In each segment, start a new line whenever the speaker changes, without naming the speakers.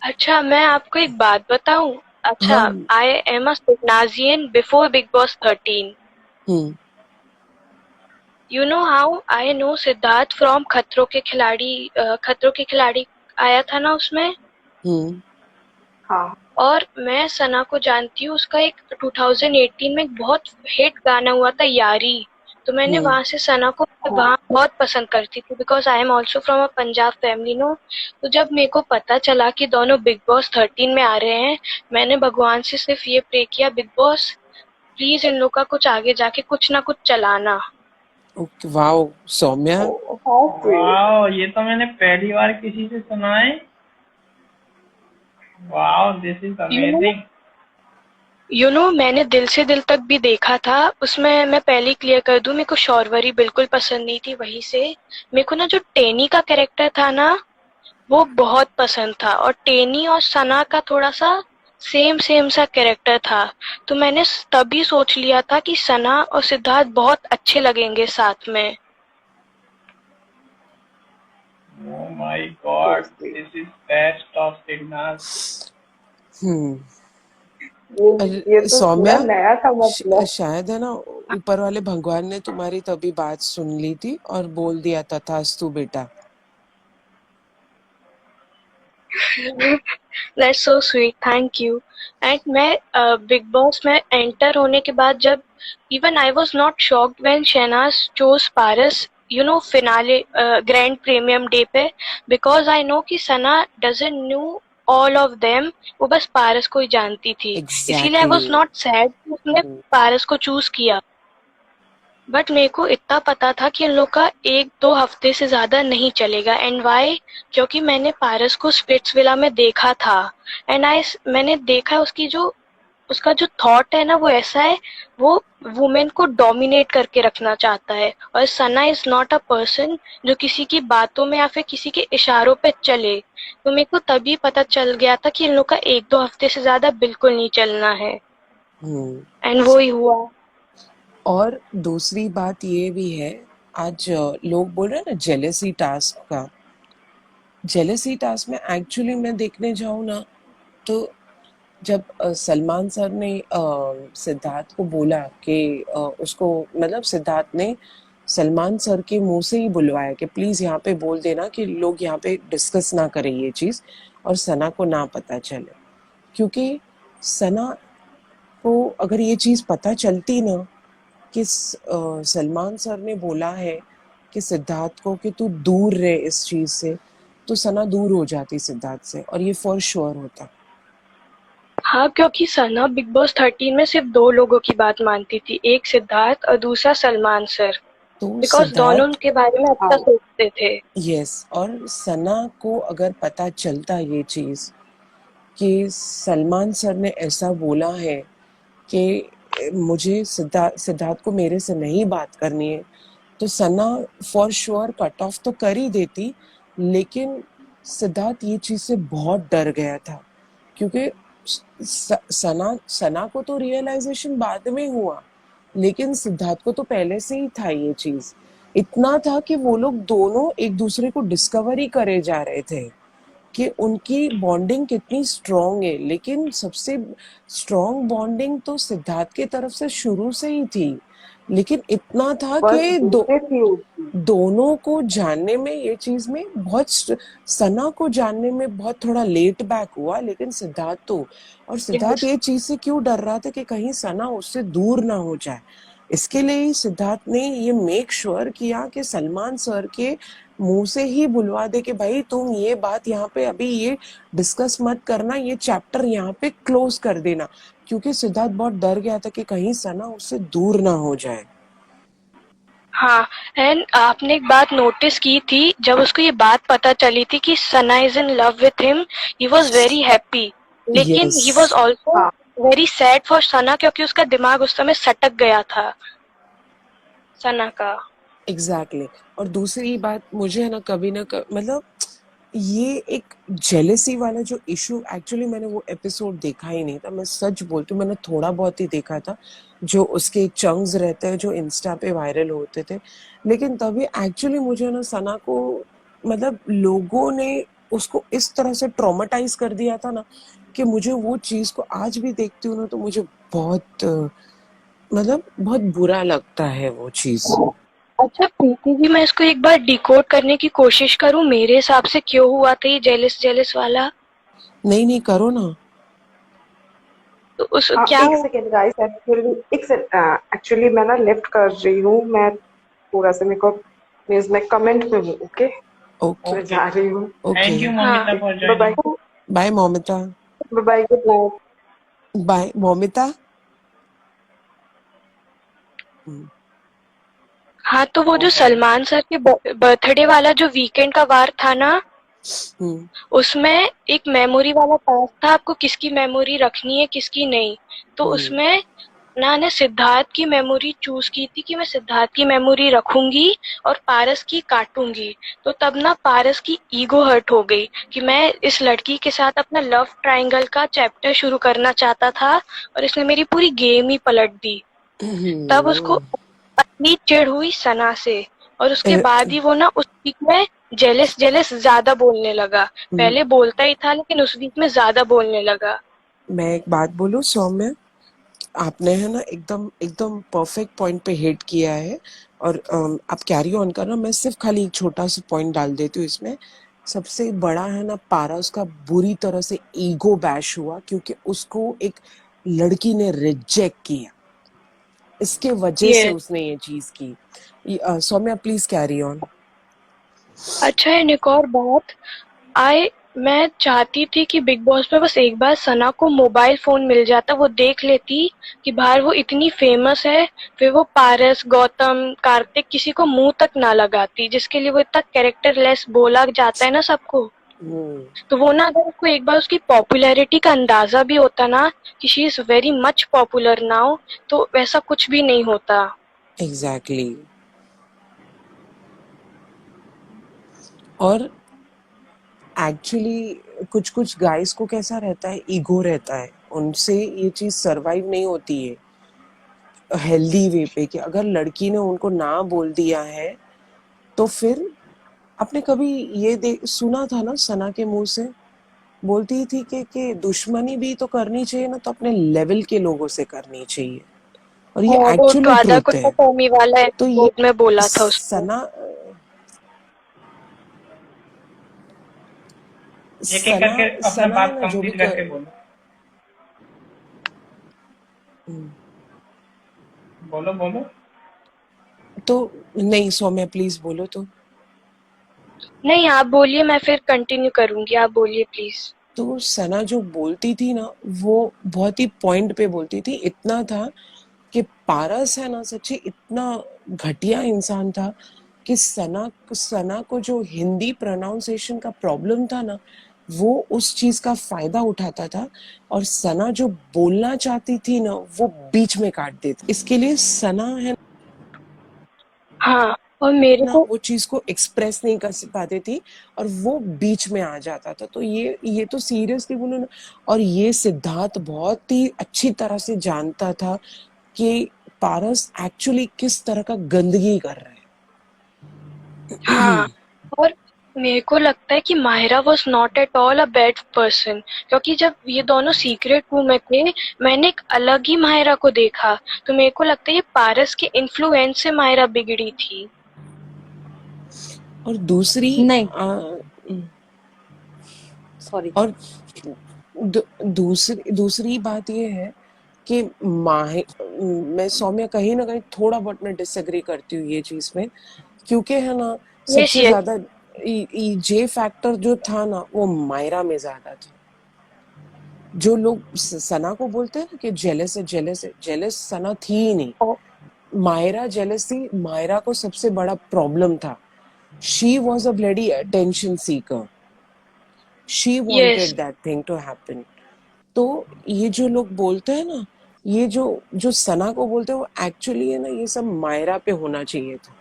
अच्छा, मैं आपको एक बात बताऊं। अच्छा,
हाँ।
I am a Sidnaazian before Bigg boss 13।
Hmm.
You know how I know Siddharth from Khatron Ke खिलाड़ी। खतरों के खिलाड़ी आया था ना उसमें।
हम्म।
हाँ।
और मैं सना को जानती हूँ, उसका एक 2018 में एक बहुत हिट गाना हुआ था यारी। तो मैंने
हम्म।
वहां से सना को वहाँ बहुत पसंद करती थी, because I am also from a Punjab family no. तो जब मेरे को पता चला कि दोनों बिग बॉस 13 में आ रहे हैं, मैंने भगवान से सिर्फ ये प्रे किया, बिग बॉस प्लीज इन लोग का कुछ आगे जाके कुछ ना कुछ चलाना।
Okay, wow. Saumya.
How sweet.
वाह, ये तो मैंने पहली बार किसी से सुना है। वाह, this is
you know
amazing.
मैंने दिल से दिल तक भी देखा था। उसमें मैं पहले ही क्लियर कर दूं, मेरे को शौरवरी बिल्कुल पसंद नहीं थी। वहीं से मेरे को ना जो टेनी का कैरेक्टर था ना, वो बहुत पसंद था। और टेनी और सना का थोड़ा सा सेम सेम सा कैरेक्टर था। तो मैंने तभी सोच लिया था कि सना और सिद्धार्थ बहुत अच्छे लगेंगे साथ में।
Oh my God, this is best of signals.
हम्म।
ये
अरे
तो पूरा
सौम्या,
नया था मतलब।
शायद है ना, ऊपर वाले भगवान ने तुम्हारी तभी बात सुन ली थी और बोल दिया तथास्तु बेटा।
That's so sweet, thank you. And मैं बिग बॉस में एंटर होने के बाद, जब even I was not shocked when Shehnaaz chose Paras, finale grand premium day पे, बिकॉज आई नो कि Sana doesn't knew all of them. वो बस पारस को ही जानती थी। इसीलिए I
exactly.
Was not sad कि उसने पारस को चूज किया। बट मेरे को इतना पता था कि इन लोग का 1-2 हफ्ते से ज्यादा नहीं चलेगा। And why? क्योंकि मैंने पारस को स्पिट्सविला में देखा था। एंड मैंने देखा उसका जो थॉट है ना, वो ऐसा है। वो वुमेन को डोमिनेट करके रखना चाहता है। और सना इज नॉट अ पर्सन जो किसी की बातों में या फिर किसी के इशारों पे चले। तो मेरे को तभी पता चल गया था कि इन लोग का 1-2 हफ्ते से ज्यादा बिल्कुल नहीं चलना है।
हम्म।
एंड वो ही हुआ।
और दूसरी बात ये भी है, आज लोग बोल रहे हैं ना जेलेसी टास्क का। जेलेसी टास्क में एक्चुअली मैं देखने जाऊँ ना, तो जब सलमान सर ने सिद्धार्थ को बोला कि उसको, मतलब सिद्धार्थ ने सलमान सर के मुंह से ही बुलवाया कि प्लीज यहाँ पे बोल देना कि लोग यहाँ पे डिस्कस ना करें ये चीज, और सना को ना पता चले। क्योंकि सना को अगर ये चीज पता चलती ना कि सलमान सर ने बोला है कि सिद्धार्थ को कि तू दूर रहे इस चीज से, तो सना दूर हो जाती सिद्धार्थ से, और ये फॉर श्योर होता।
हाँ, क्योंकि सना बिग बॉस 13 में सिर्फ 2 लोगों की बात मानती थी, एक सिद्धार्थ और दूसरा सलमान सर।
तो
बिकॉज दोनों
सिद्धार्थ,
उनके बारे में अच्छा
हाँ।
सोचते थे।
यस, और सना को अगर पता चलता ये चीज कि सलमान सर ने ऐसा बोला है कि मुझे सिद्धार्थ को मेरे से नहीं बात करनी है, तो सना फॉर श्योर कट ऑफ तो कर ही देती। लेकिन सिद्धार्थ ये चीज से बहुत डर गया था, क्योंकि सना सना को तो रियलाइजेशन बाद में हुआ, लेकिन सिद्धार्थ को तो पहले से ही था ये चीज। इतना था कि वो लोग दोनों एक दूसरे को डिस्कवर ही करे जा रहे थे कि उनकी बॉन्डिंग कितनी स्ट्रांग है। लेकिन सबसे स्ट्रांग बॉन्डिंग तो सिद्धार्थ की तरफ से शुरू से ही थी। लेकिन इतना था
बस
कि
दूसरे थी उसकी।
दोनों को जानने में, ये चीज में बहुत सना को जानने में बहुत थोड़ा लेट बैक हुआ, लेकिन सिद्धार्थ तो, और सिद्धार्थ
यस।
ये चीज से क्यों डर रहा था कि कहीं सना उससे दूर ना हो जाए। इसके लिए ही सिद्धार्थ ने ये मेक श्योर किया कि सलमान सर के मुंह से ही बुलवा दे कि भाई तुम ये बात यहाँ पे अभी ये डिस्कस मत करना, ये चैप्टर यहाँ पे क्लोज कर देना, क्योंकि सिद्धार्थ बहुत डर गया था कि कहीं सना उससे दूर ना हो जाए।
हाँ। एंड आपने एक बात नोटिस की थी, जब उसको ये बात पता चली थी कि Sana is in love with him, he was very happy. लेकिन
यस।
ही वॉज ऑल्सो
हाँ।
वेरी सैड फॉर सना, क्योंकि उसका दिमाग उस समय सटक गया था सना का।
Exactly exactly. और दूसरी बात मुझे है ना, कभी ना मतलब ये एक जेलेसी वाला जो इशू, एक्चुअली मैंने वो एपिसोड देखा ही नहीं था, मैं सच बोलती हूँ, मैंने थोड़ा बहुत ही देखा था जो उसके चंक्स रहते हैं जो इंस्टा पे वायरल होते थे। लेकिन तभी एक्चुअली मुझे ना सना को, मतलब लोगों ने उसको इस तरह से ट्रॉमेटाइज कर दिया था ना कि मुझे वो चीज को आज भी देखती हूँ ना तो मुझे बहुत मतलब बहुत बुरा लगता है वो चीज।
अच्छा प्रीति जी, मैं इसको एक बार डिकोड करने की कोशिश करूं, मेरे हिसाब से क्यों हुआ था ये जेलिस जेलिस वाला।
नहीं नहीं करो ना।
तो उस क्या
एक सेकेंड गाइस, एक्चुअली मैं ना लिफ्ट कर रही हूँ, मैं पूरा से मेरे को मीन्स मैं कमेंट में हूँ। ओके,
ओके
मैं जा रही हूँ।
ओके
Thank you,
हाँ
Momita, for
bye bye,
joining.
Bye Moumita.
Bye bye, good night.
Bye Moumita.
हाँ, तो वो जो
Okay.
सलमान सर के बर्थडे वाला जो वीकेंड का वार था ना,
हम्म
उसमें एक मेमोरी वाला टास्क था, आपको किसकी मेमोरी रखनी है किसकी नहीं। तो
हम्म
उसमें ना ने सिद्धार्थ की मेमोरी चूज की थी कि मैं सिद्धार्थ की मेमोरी रखूंगी और पारस की काटूंगी। तो तब ना पारस की ईगो हर्ट हो गई कि मैं इस लड़की के साथ अपना लव ट्रायंगल का चैप्टर शुरू करना चाहता था और इसने मेरी पूरी गेम ही पलट दी। तब उसको इतनी चिढ़ हुई सना से, और उसके बाद ही वो ना उस वीक में जेलस जेलस ज्यादा बोलने लगा। पहले बोलता ही था लेकिन उस वीक में ज्यादा बोलने लगा।
मैं एक बात बोलूं सौम्य, आपने है ना एकदम एकदम परफेक्ट पॉइंट पे हिट किया है। और आप कैरी ऑन करना, मैं सिर्फ खाली एक छोटा सा पॉइंट डाल देती हूँ इसमें। सबसे बड़ा है ना पारस का बुरी तरह से ईगो बैश हुआ क्योंकि उसको एक लड़की ने रिजेक्ट किया, इसके वजह से
ये
उसने ये चीज की। Saumya please carry on.
अच्छा है। एक और बात, आए मैं चाहती थी कि बिग बॉस में बस एक बार सना को मोबाइल फोन मिल जाता, वो देख लेती कि बाहर वो इतनी फेमस है, फिर वो पारस गौतम कार्तिक किसी को मुंह तक ना लगाती, जिसके लिए वो इतना कैरेक्टरलेस बोला जाता है ना सबको। तो वो ना अगर उसको एक बार उसकी पॉपुलैरिटी का अंदाजा भी होता ना कि she is very much popular now, तो वैसा कुछ भी नहीं होता।
एग्जैक्टली। और एक्चुअली कुछ कुछ गाइस को कैसा रहता है, ईगो रहता है, उनसे ये चीज सरवाइव नहीं होती है हेल्दी वे पे कि अगर लड़की ने उनको ना बोल दिया है तो फिर आपने कभी ये सुना था ना सना के मुंह से बोलती थी कि दुश्मनी भी तो करनी चाहिए ना तो अपने लेवल के लोगों से करनी चाहिए, और ये
हाँ, वो
एक्चुअली
राधा
ट्रूथ
कुत्ता
है।
टॉमी वाला
तो ये
एपिसोड में बोला था उसको।
सना
एक एक
सना
करके अपना
सना है
बात
ना जो भी
कंप्लीट
कर,
करके बोलो। बोलो बोलो।
तो नहीं सौम्या प्लीज बोलो तो।
नहीं, आप बोलिए, मैं फिर कंटिन्यू करूंगी, आप बोलिए प्लीज।
तो सना जो बोलती थी ना वो बहुत ही पॉइंट पे बोलती थी। इतना था कि पारस है ना सच्ची इतना घटिया इंसान था कि सना को जो हिंदी प्रोनाउंसिएशन का प्रॉब्लम था ना वो उस चीज का फायदा उठाता था, और सना जो बोलना चाहती थी ना वो बीच में काट देती। इसके लिए सना है
हाँ, और मेरे
ना
को
वो चीज को एक्सप्रेस नहीं कर पाती थी और वो बीच में आ जाता था। तो ये तो सीरियसली बोलो ना। और ये सिद्धार्थ बहुत ही अच्छी तरह से जानता था कि पारस एक्चुअली किस तरह का गंदगी कर रहा है।
हाँ, और मेरे को लगता है कि Mahira was not at all a bad person, क्योंकि जब ये दोनों सीक्रेट रूम में थे मैंने एक अलग ही माहिरा को देखा। तो मेरे को लगता है ये पारस के इन्फ्लुएंस से माहिरा बिगड़ी थी।
और दूसरी
नहीं, सॉरी।
और दूसरी बात ये है कि मैं सौम्या कहीं ना कहीं थोड़ा बहुत मैं डिसएग्री करती हूँ ये चीज में, क्योंकि है ना
यस
सबसे
यस।
ज्यादा जे फैक्टर जो था ना वो मायरा में ज्यादा था। जो लोग सना को बोलते हैं ना कि जेलस है जेलस है, जेलस सना थी ही नहीं, मायरा जेलस थी। मायरा को सबसे बड़ा प्रॉब्लम था, she was a bloody attention seeker, she
yes.
Wanted that thing to happen. तो ये जो लोग बोलते हैं ना, ये जो जो सना को बोलते हैं वो एक्चुअली है ना ये सब मायरा पे होना चाहिए था।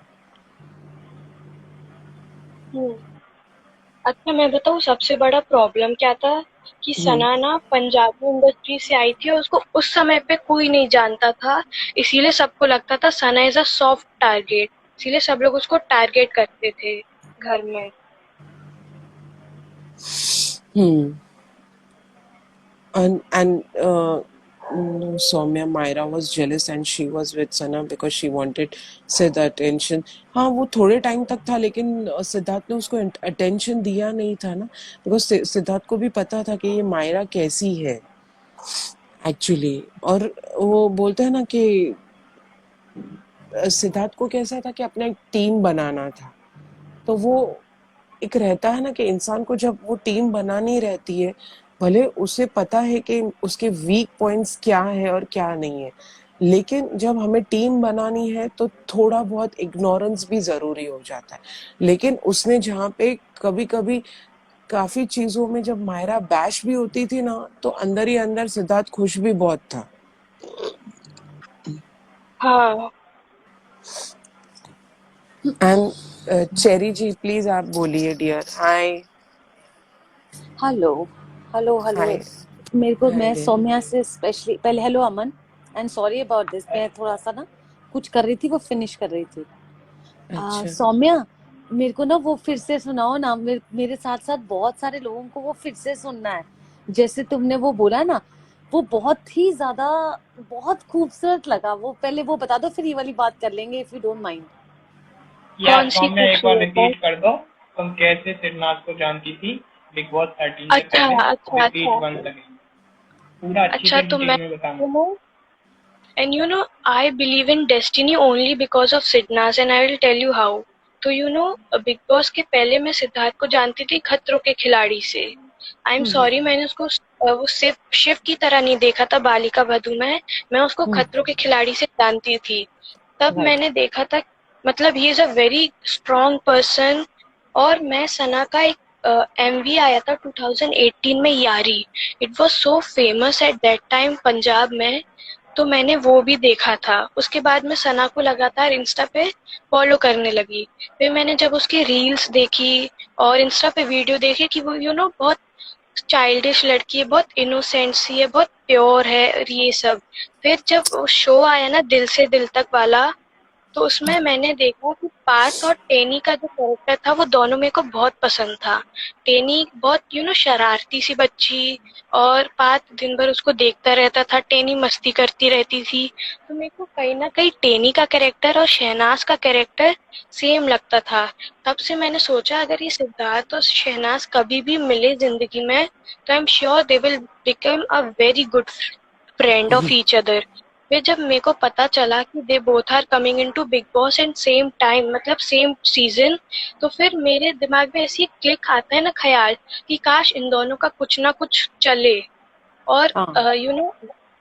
अच्छा मैं बताऊँ सबसे बड़ा प्रॉब्लम क्या था, कि सना ना पंजाबी इंडस्ट्री से आई थी और उसको उस समय पे कोई नहीं जानता था। इसीलिए सबको लगता था सना इज अ सॉफ्ट टारगेट, इसीलिए सब लोग उसको टारगेट करते थे घर में।
Hmm. And no, Soumya, Myra was jealous and she was with Sana because she wanted Sid attention. हाँ वो थोड़े टाइम तक था, लेकिन सिद्धार्थ ने उसको अटेंशन दिया नहीं था ना, बिकॉज सिद्धार्थ को भी पता था कि ये मायरा कैसी है एक्चुअली। और वो बोलते हैं ना कि सिद्धार्थ को कैसा था कि अपना एक टीम बनाना था। तो वो एक रहता है ना कि इंसान को जब वो टीम बनानी रहती है, भले उसे पता है कि उसके वीक पॉइंट्स क्या है और क्या नहीं है, लेकिन जब हमें टीम बनानी है तो थोड़ा बहुत इग्नोरेंस भी जरूरी हो जाता है। लेकिन उसने जहाँ पे कभी कभी काफी चीजों में जब मायरा बैश भी होती थी ना, तो अंदर ही अंदर सिद्धार्थ खुश भी बहुत था।
हाँ।
एंड चेरी जी प्लीज आप बोलिए dear. Hi.
Hello hello hello.
Hi.
मेरे को
हाय
मैं
डियर।
सौम्या से स्पेशली पहले hello Aman and sorry about this. मैं थोड़ा सा ना कुछ कर रही थी, वो फिनिश कर रही थी।
अच्छा।
सौम्या, मेरे को ना वो फिर से सुनाओ ना। मेरे साथ साथ बहुत सारे लोगों को वो फिर से सुनना है। जैसे तुमने वो बोला ना, वो बहुत ही ज्यादा बहुत खूबसूरत लगा। वो पहले वो बता दो, फिर ये वाली बात कर लेंगे इफ यू डोंट माइंड।
यार
कौन सी
सौम्या एक बार
खूबसूरत बात?
रिपीट कर दो, तुम कैसे सिद्धनाथ को जानती थी बिग बॉस 13 से
अच्छा,
पहले?
अच्छा,
रिपीट
अच्छा।
वंस अगेन, पूरा अच्छी
अच्छा,
से
तो मैं
डिटेल में बताना।
and I believe in destiny only because of Sidnas and I will tell you how. तो बिग बॉस के पहले मैं सिद्धार्थ को जानती थी खतरों के खिलाड़ी से। आई एम सॉरी, मैंने उसको वो सिर्फ शिव की तरह नहीं देखा था बालिका वधू में। मैं उसको खतरों के खिलाड़ी से जानती थी। तब
राइट।
मैंने देखा था, मतलब he is a very strong person. और मैं सना का एक एमवी आया था 2018 में, यारी। It was so famous at that time Punjab में। तो मैंने वो भी देखा था। उसके बाद मैं सना को लगातार इंस्टा पे फॉलो करने लगी। फिर मैंने जब उसकी रील्स देखी और इंस्टा पे वीडियो देखे कि वो बहुत चाइल्डिश लड़की है, बहुत इनोसेंट सी है, बहुत प्योर है और ये सब। फिर जब वो शो आया ना दिल से दिल तक वाला, तो उसमें मैंने देखा कि पार्थ और टेनी का जो कैरेक्टर था वो दोनों मेरे को बहुत पसंद था। टेनी बहुत शरारती सी बच्ची, और पार्थ दिन भर उसको देखता रहता था, टेनी मस्ती करती रहती थी। तो मेरे को कहीं ना कहीं टेनी का कैरेक्टर और शहनाज का कैरेक्टर सेम लगता था। तब से मैंने सोचा अगर ये सिद्धार्थ और शहनाज कभी भी मिले जिंदगी में, तो I am sure they will become a very good friend of each other. फिर जब मेरे को पता चला कि they both are coming into Bigg Boss and same time, मतलब सेम सीजन, तो फिर मेरे दिमाग में ऐसी क्लिक आता है ना ख्याल कि काश इन दोनों का कुछ ना कुछ चले। और
हाँ।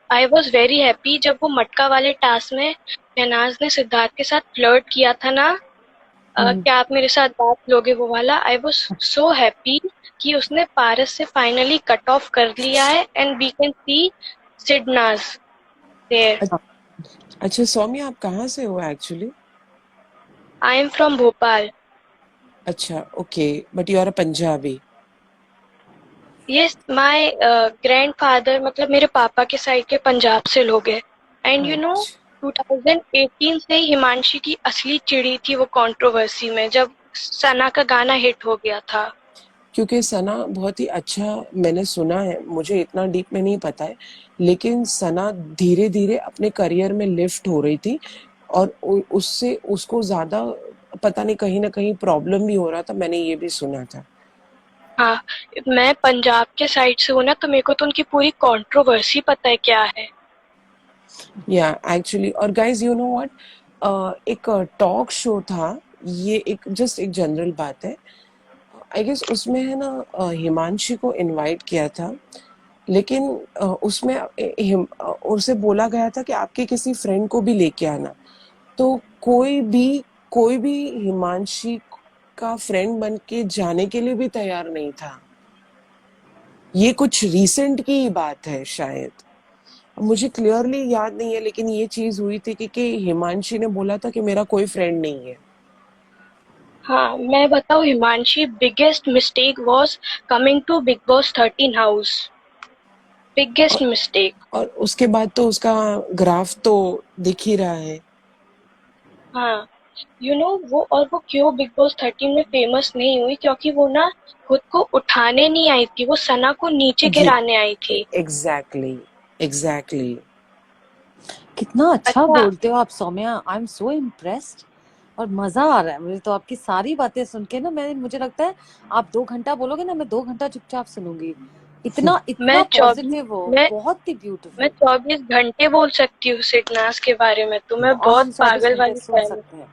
आई वॉज वेरी हैप्पी जब वो मटका वाले टास्क में शहनाज ने सिद्धार्थ के साथ फ्लर्ट किया था ना। क्या आप मेरे साथ बात लोगे, वो वाला। आई वॉज सो हैप्पी कि उसने पारस से फाइनली कट ऑफ कर लिया है and we can see Sidnaaz there.
अच्छा सौम्या, आप कहाँ से हो actually?
I am from Bhopal.
अच्छा okay, but you are a Punjabi.
Yes, my grandfather, मतलब मेरे पापा के साइड के पंजाब से लोग हैं। एंड
अच्छा।
2018 से ही हिमांशी की असली चिड़ी थी वो कंट्रोवर्सी में, जब सना का गाना हिट हो गया था।
क्योंकि सना बहुत ही अच्छा, मैंने सुना है, मुझे इतना डीप में नहीं पता है, लेकिन सना धीरे धीरे अपने करियर में लिफ्ट हो रही थी, और उससे उसको ज्यादा पता नहीं कहीं ना कहीं प्रॉब्लम भी हो रहा था, मैंने ये भी सुना था।
हाँ, मैं पंजाब के साइड से हूँ ना, तो मेरे को तो उनकी पूरी कंट्रोवर्सी पता है क्या है।
या एक्चुअली, और गाइज यू नो व्हाट, एक टॉक शो था, ये एक जस्ट एक जनरल बात है, आई गेस उसमें है ना हिमांशी को इनवाइट किया था, लेकिन उसमें उनसे बोला गया था कि आपके किसी फ्रेंड को भी लेके आना। तो कोई भी हिमांशी का फ्रेंड बन के जाने के लिए भी तैयार नहीं था। ये कुछ रीसेंट की ही बात है शायद, मुझे क्लियरली याद नहीं है, लेकिन ये चीज हुई थी कि हिमांशी ने बोला था कि मेरा कोई फ्रेंड नहीं है।
हाँ, मैं बताऊँ, Himanshi biggest mistake was coming to Bigg boss 13 house. Biggest
और,
मिस्टेक।
और उसके बाद तो उसका ग्राफ तो दिख ही रहा है।
हाँ, वो क्यों बिग बॉस 13 में फेमस नहीं हुई, क्योंकि वो ना खुद को उठाने नहीं आई थी, वो सना को नीचे
ये
गिराने आई थी।
एग्जैक्टली एग्जैक्टली
कितना अच्छा
अच्छा,
बोलते हो आप Saumya, I am so impressed. और मजा आ रहा है मुझे तो आपकी सारी बातें सुन के ना। मुझे लगता है आप 2 घंटा बोलोगे ना, मैं 2 घंटा चुपचाप सुनूंगी। इतना
मैं
इतना
24
पॉजिटिव हो,
मैं
बहुत ही
मैं
ब्यूटीफुल।
24 घंटे बोल सकती हूँ सिडनास के बारे में, तो मैं
और
बहुत
हम 24
पागल
घंटे
वाली
सुन
फैन हूँ।
सकते हैं।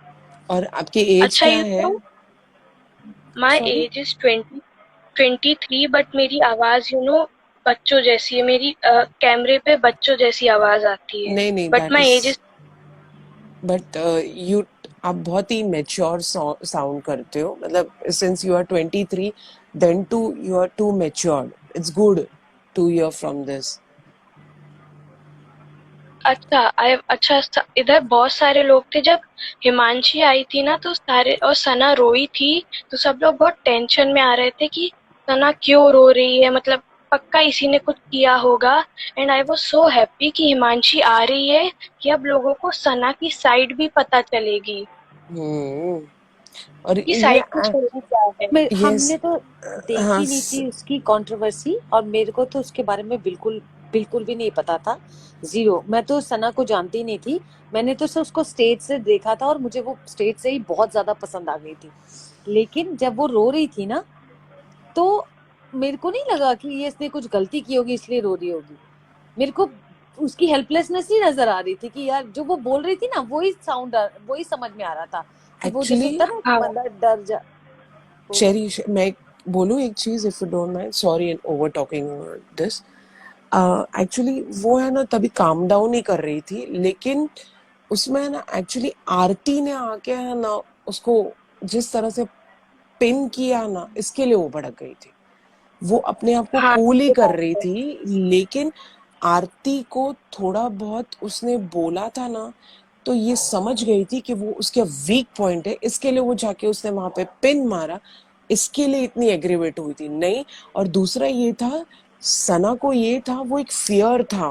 और आपकी एज
अच्छा,
क्या है?
माई
सॉरी।
एज इज 23, बट मेरी आवाज बच्चों जैसी है। मेरी कैमरे पे बच्चों जैसी आवाज आती है,
नहीं नहीं,
but
that
my
is
age is
but you आप बहुत ही मेच्योर साउंड करते हो, मतलब since you are 23 then to you are too matured, it's good to hear from this.
इधर बहुत सारे लोग थे जब हिमांशी आई थी ना, तो सारे, और सना रोई थी, तो सब लोग बहुत टेंशन में आ रहे थे कि सना क्यों रो रही है, मतलब पक्का इसी ने कुछ किया होगा। And I was so happy कि हिमांशी आ रही है, कि अब लोगों को सना की साइड भी पता चलेगी,
हम्म। और
कि
ये
साइड की स्टोरी क्या है।
यस।
हमने तो
हाँ
देखी नहीं थी उसकी कंट्रोवर्सी, और मेरे को तो उसके बारे में बिल्कुल बिल्कुल भी नहीं पता था। जीरो। मैं तो सना को जानती नहीं थी। मैंने तो सिर्फ उसको स्टेज से देखा था, और मुझे वो स्टेज से ही बहुत ज्यादा पसंद आ गई थी। लेकिन जब वो रो रही थी ना, तो मेरे को नहीं लगा कि ये इसने कुछ गलती की होगी इसलिए रो रही होगी। मेरे को उसकी हेल्पलेसनेस ही नजर आ रही थी कि यार जो वो बोल रही थी ना, वही समझ में आ रहा था कि वो जैसे
एक्चुअली
होता है ना,
हाँ,
बंदा डर जा। बोलो।
शेरी, मैं बोलूँ एक चीज, if you don't mind, sorry in over talking this. Actually वो है ना तभी काम डाउन ही कर रही थी, लेकिन उसमें है ना एक्चुअली आरती ने आके है ना उसको जिस तरह से पिन किया ना, इसके लिए वो भड़क गई थी। वो अपने आप को
हाँ,
कूल ही
ये
कर
बात
रही
है।
थी, लेकिन आरती को थोड़ा बहुत उसने बोला था ना, तो ये समझ गई थी कि वो उसके वीक पॉइंट है, इसके लिए वो जाके उसने वहां पे पिन मारा, इसके लिए इतनी एग्रीवेट हुई थी नहीं। और दूसरा ये था, सना को ये था, वो एक फियर था,